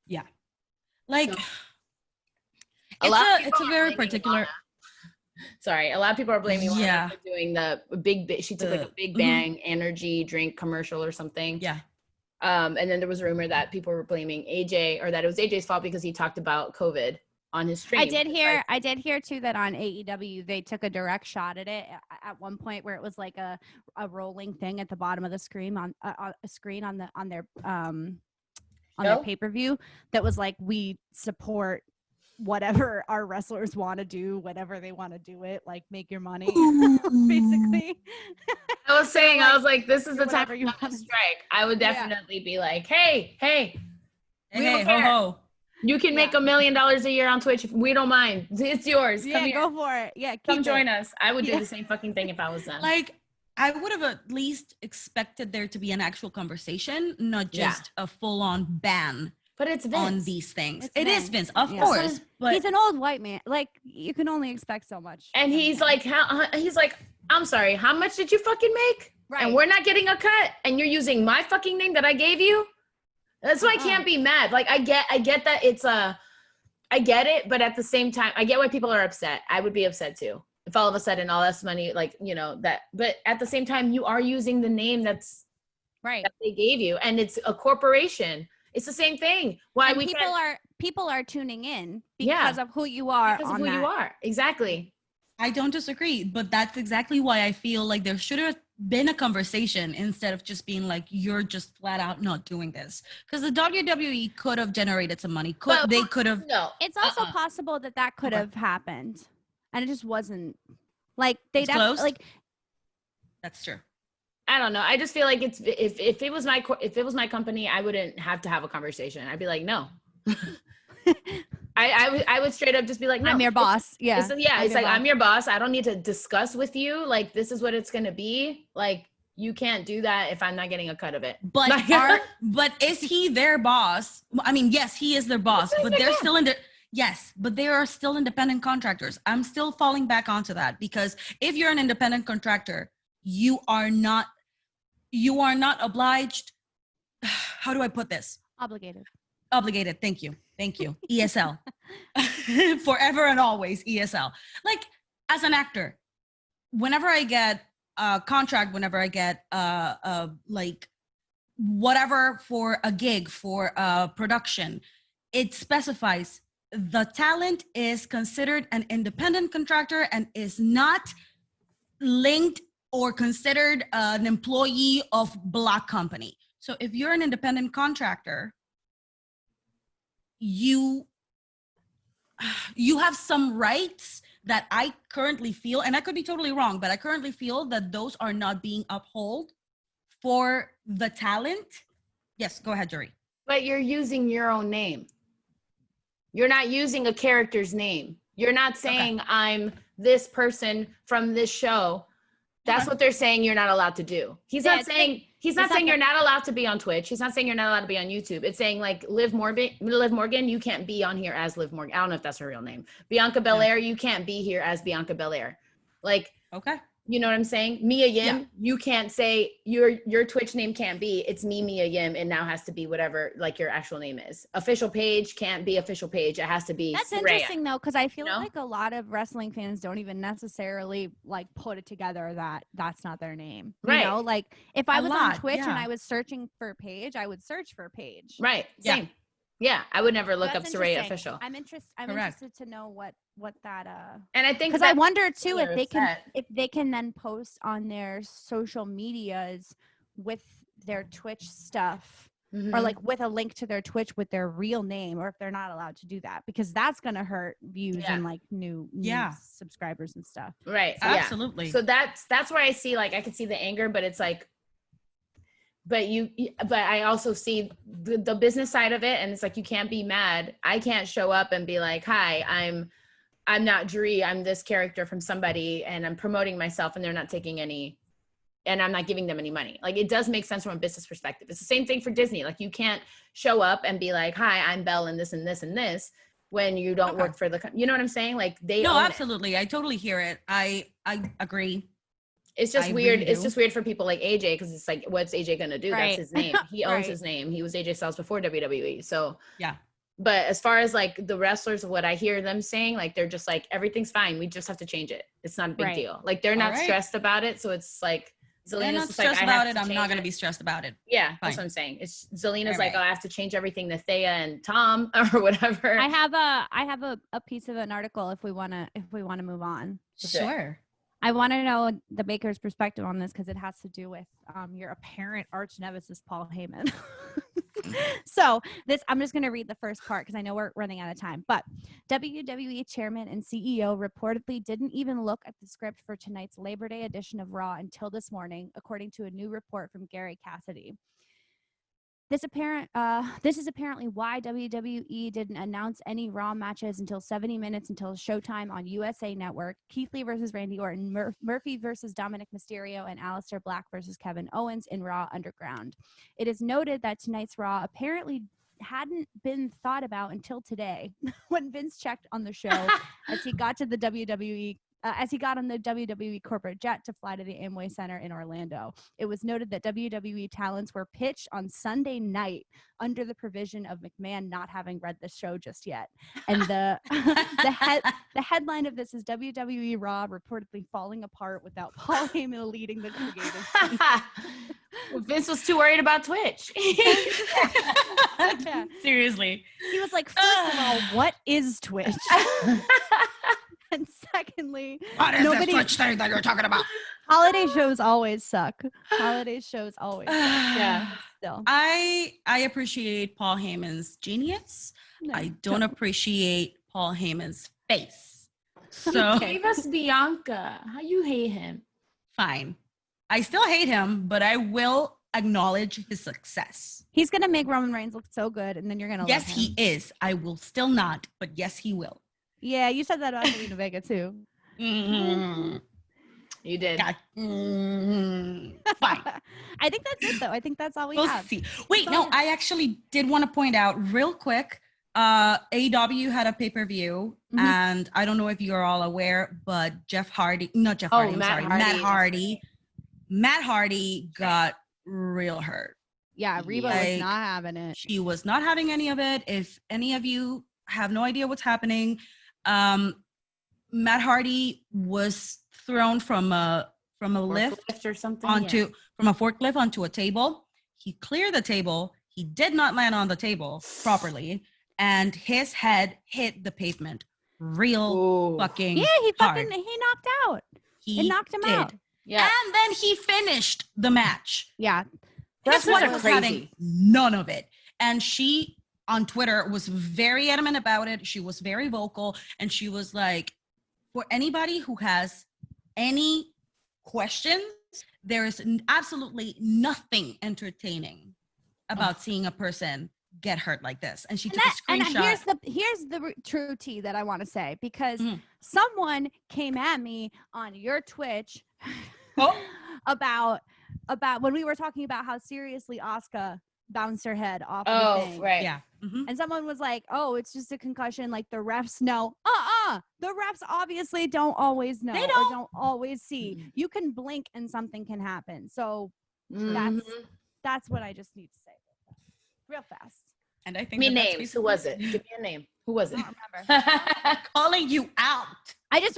Yeah. Like it's a very particular. Sorry, a lot of people are blaming Lana for doing the she took like a Big Bang energy drink commercial or something. Yeah. And then there was a rumor that people were blaming AJ, or that it was AJ's fault because he talked about COVID on his stream. I did hear too that on AEW they took a direct shot at it at one point where it was like a rolling thing at the bottom of the screen on a screen on their pay-per-view that was like, we support whatever our wrestlers want to do, whatever they want to do it, like make your money basically. I was saying, I was like, this is the time you want to strike. I would definitely be like, hey, ho. You can make $1 million a year on Twitch. We don't mind. It's yours. Come here. Go for it. Yeah, come join us. I would do the same fucking thing if I was them. Like, I would have at least expected there to be an actual conversation, not just a full-on ban. But it's Vince. On these things. It is Vince, of course. But he's an old white man. Like, you can only expect so much. And he's like, I'm sorry, how much did you fucking make? Right. And we're not getting a cut, and you're using my fucking name that I gave you? That's why I can't be mad. Like, I get that it's I get it, but at the same time, I get why people are upset. I would be upset too. If all of a sudden all this money, like, that, but at the same time, you are using the name that they gave you, and it's a corporation. It's the same thing. Why people are tuning in because of who you are. Because of who you are. Exactly. I don't disagree, but that's exactly why I feel like there should have been a conversation instead of just being like, you're just flat out not doing this. Because the WWE could have generated some money. They could have. No. It's also possible that could have happened, and it just wasn't. Like it's closed? Like, that's true. I don't know. I just feel like if it was my company, I wouldn't have to have a conversation. I'd be like, no. I would straight up just be like, no. I'm your boss. Yeah. It's like, I'm your boss. I don't need to discuss with you. Like, this is what it's going to be. Like, you can't do that if I'm not getting a cut of it. But is he their boss? I mean, yes, he is their boss, but they're still but they are still independent contractors. I'm still falling back onto that, because if you're an independent contractor, you are not obliged. How do I put this? Obligated. Thank you. ESL. Forever and always ESL. Like, as an actor, whenever I get a contract, whenever I get like whatever for a gig, for a production, it specifies the talent is considered an independent contractor and is not linked or considered an employee of Black company. So if you're an independent contractor, you have some rights that I currently feel, and I could be totally wrong, but I currently feel that those are not being upheld for the talent. Yes, go ahead, Jory. But you're using your own name. You're not using a character's name. You're not saying I'm this person from this show. That's what they're saying you're not allowed to do. He's not saying you're not allowed to be on Twitch. He's not saying you're not allowed to be on YouTube. It's saying like Liv Morgan, you can't be on here as Liv Morgan. I don't know if that's her real name. Bianca Belair, you can't be here as Bianca Belair. Like, okay. You know what I'm saying? Mia Yim, you can't say your Twitch name can't be, it's me, Mia Yim, it now has to be whatever like your actual name is. Official page can't be official page. It has to be That's Saraya. Interesting though, because I feel like a lot of wrestling fans don't even necessarily like put it together that that's not their name. Right. You know, like if I was on Twitch and yeah. I was searching for Paige, I would search for Paige. Right. Same. Yeah. I would never look up That's Saraya interesting. official. I'm interested to know what that And I think because I wonder too upset. if they can then post on their social medias with their Twitch stuff or like with a link to their Twitch with their real name, or if they're not allowed to do that, because that's gonna hurt views and like new subscribers and stuff. Right. So, absolutely. So that's where I see like I can see the anger, but it's like but I also see the business side of it, and it's like you can't be mad. I can't show up and be like, hi, I'm not Dree, I'm this character from somebody, and I'm promoting myself, and they're not taking any, and I'm not giving them any money. Like, it does make sense from a business perspective. It's the same thing for Disney. Like, you can't show up and be like, hi, I'm Belle and this and this and this when you don't work for the, you know what I'm saying? Like, they No, own absolutely. it. I totally hear it. I agree. It's just weird. Really it's just weird for people like AJ, because it's like, what's AJ gonna do? Right. That's his name. He owns his name. He was AJ Styles before WWE. So yeah. But as far as like the wrestlers, what I hear them saying, like they're just like, everything's fine. We just have to change it. It's not a big deal. Like they're not stressed about it. So it's like They're not Zelina's stressed like, about it. I'm not gonna be stressed about it. Yeah, Fine. that's what I'm saying. It's Zelina's like, oh, I have to change everything to Thea and Tom or whatever. I have a piece of an article if we wanna move on. Sure. I want to know the Baker's perspective on this because it has to do with your apparent arch nemesis, Paul Heyman. So I'm just going to read the first part because I know we're running out of time. But WWE chairman and CEO reportedly didn't even look at the script for tonight's Labor Day edition of Raw until this morning, according to a new report from Gary Cassidy. This is apparently why WWE didn't announce any Raw matches until 70 minutes until Showtime on USA Network. Keith Lee versus Randy Orton, Murphy versus Dominic Mysterio, and Aleister Black versus Kevin Owens in Raw Underground. It is noted that tonight's Raw apparently hadn't been thought about until today when Vince checked on the show as he got on the WWE corporate jet to fly to the Amway Center in Orlando. It was noted that WWE talents were pitched on Sunday night under the provision of McMahon not having read the show just yet. And the headline of this is WWE Raw reportedly falling apart without Paul Heyman leading the creative team. Well, Vince was too worried about Twitch. Yeah. Seriously. He was like, first of all, what is Twitch? And secondly, what is this Twitch thing that you're talking about? Holiday shows always suck. Holiday shows always suck. Yeah. Still. I appreciate Paul Heyman's genius. No, I don't appreciate Paul Heyman's face. So Gave us Bianca. How you hate him? Fine. I still hate him, but I will acknowledge his success. He's gonna make Roman Reigns look so good, and then you're gonna Yes, love him. he is. I will still not, but yes, he will. Yeah, you said that about Selena Vega too. Mm-hmm. You did. Yeah. Fine. I think that's it, though. I think that's all we We'll have. see. Wait, no, I actually did want to point out real quick. AEW had a pay-per-view, and I don't know if you're all aware, but Matt Hardy got real hurt. Yeah, Reba was not having it. She was not having any of it. If any of you have no idea what's happening, Matt Hardy was thrown from a lift or something from a forklift onto a table. He cleared the table. He did not land on the table properly, and his head hit the pavement real fucking hard. He knocked out. It knocked him out. Yeah. And then he finished the match. Yeah. His Wrestlers wife are was crazy. having none of it. And she, on Twitter, was very adamant about it. She was very vocal. And she was like, for anybody who has any questions, there is absolutely nothing entertaining about seeing a person get hurt like this. And she took a screenshot. And here's the true tea that I want to say, because Mhm. someone came at me on your Twitch Oh. about when we were talking about how seriously Asuka bounced her head off of the thing. Right. Yeah. Mhm. And someone was like, "Oh, it's just a concussion. Like the refs know." The refs obviously don't always know. They Or don't. don't always see. Mhm. You can blink and something can happen. So Mhm. that's what I just need to say real fast. And I think Give me that's names. Who was it? Give me a name. Who was I it? don't remember. calling you out. I just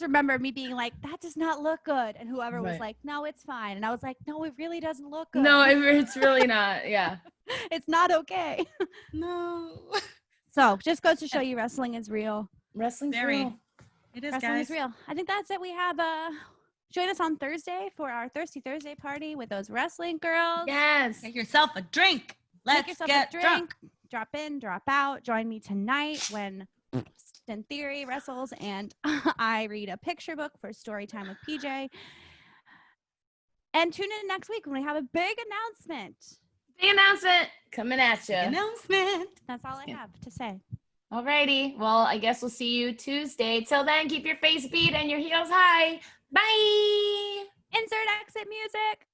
remember me being like, "That does not look good," and whoever was Right. like, "No, it's fine," and I was like, "No, it really doesn't look good. No, it's really not. Yeah. It's not okay." No. So just goes to show you, wrestling is real. Wrestling's Very. real. It is, Wrestling guys. is real. I think that's it. We have join us on Thursday for our Thirsty Thursday party with those wrestling girls. Yes. Get yourself a drink. Make Let's yourself get a drink. drunk. Drop in, drop out. Join me tonight when In Theory wrestles and I read a picture book for story time with PJ. And tune in next week when we have a big announcement. Big announcement coming at you. Announcement. That's all I have to say. Alrighty. Well, I guess we'll see you Tuesday. Till then, keep your face beat and your heels high. Bye. Insert exit music.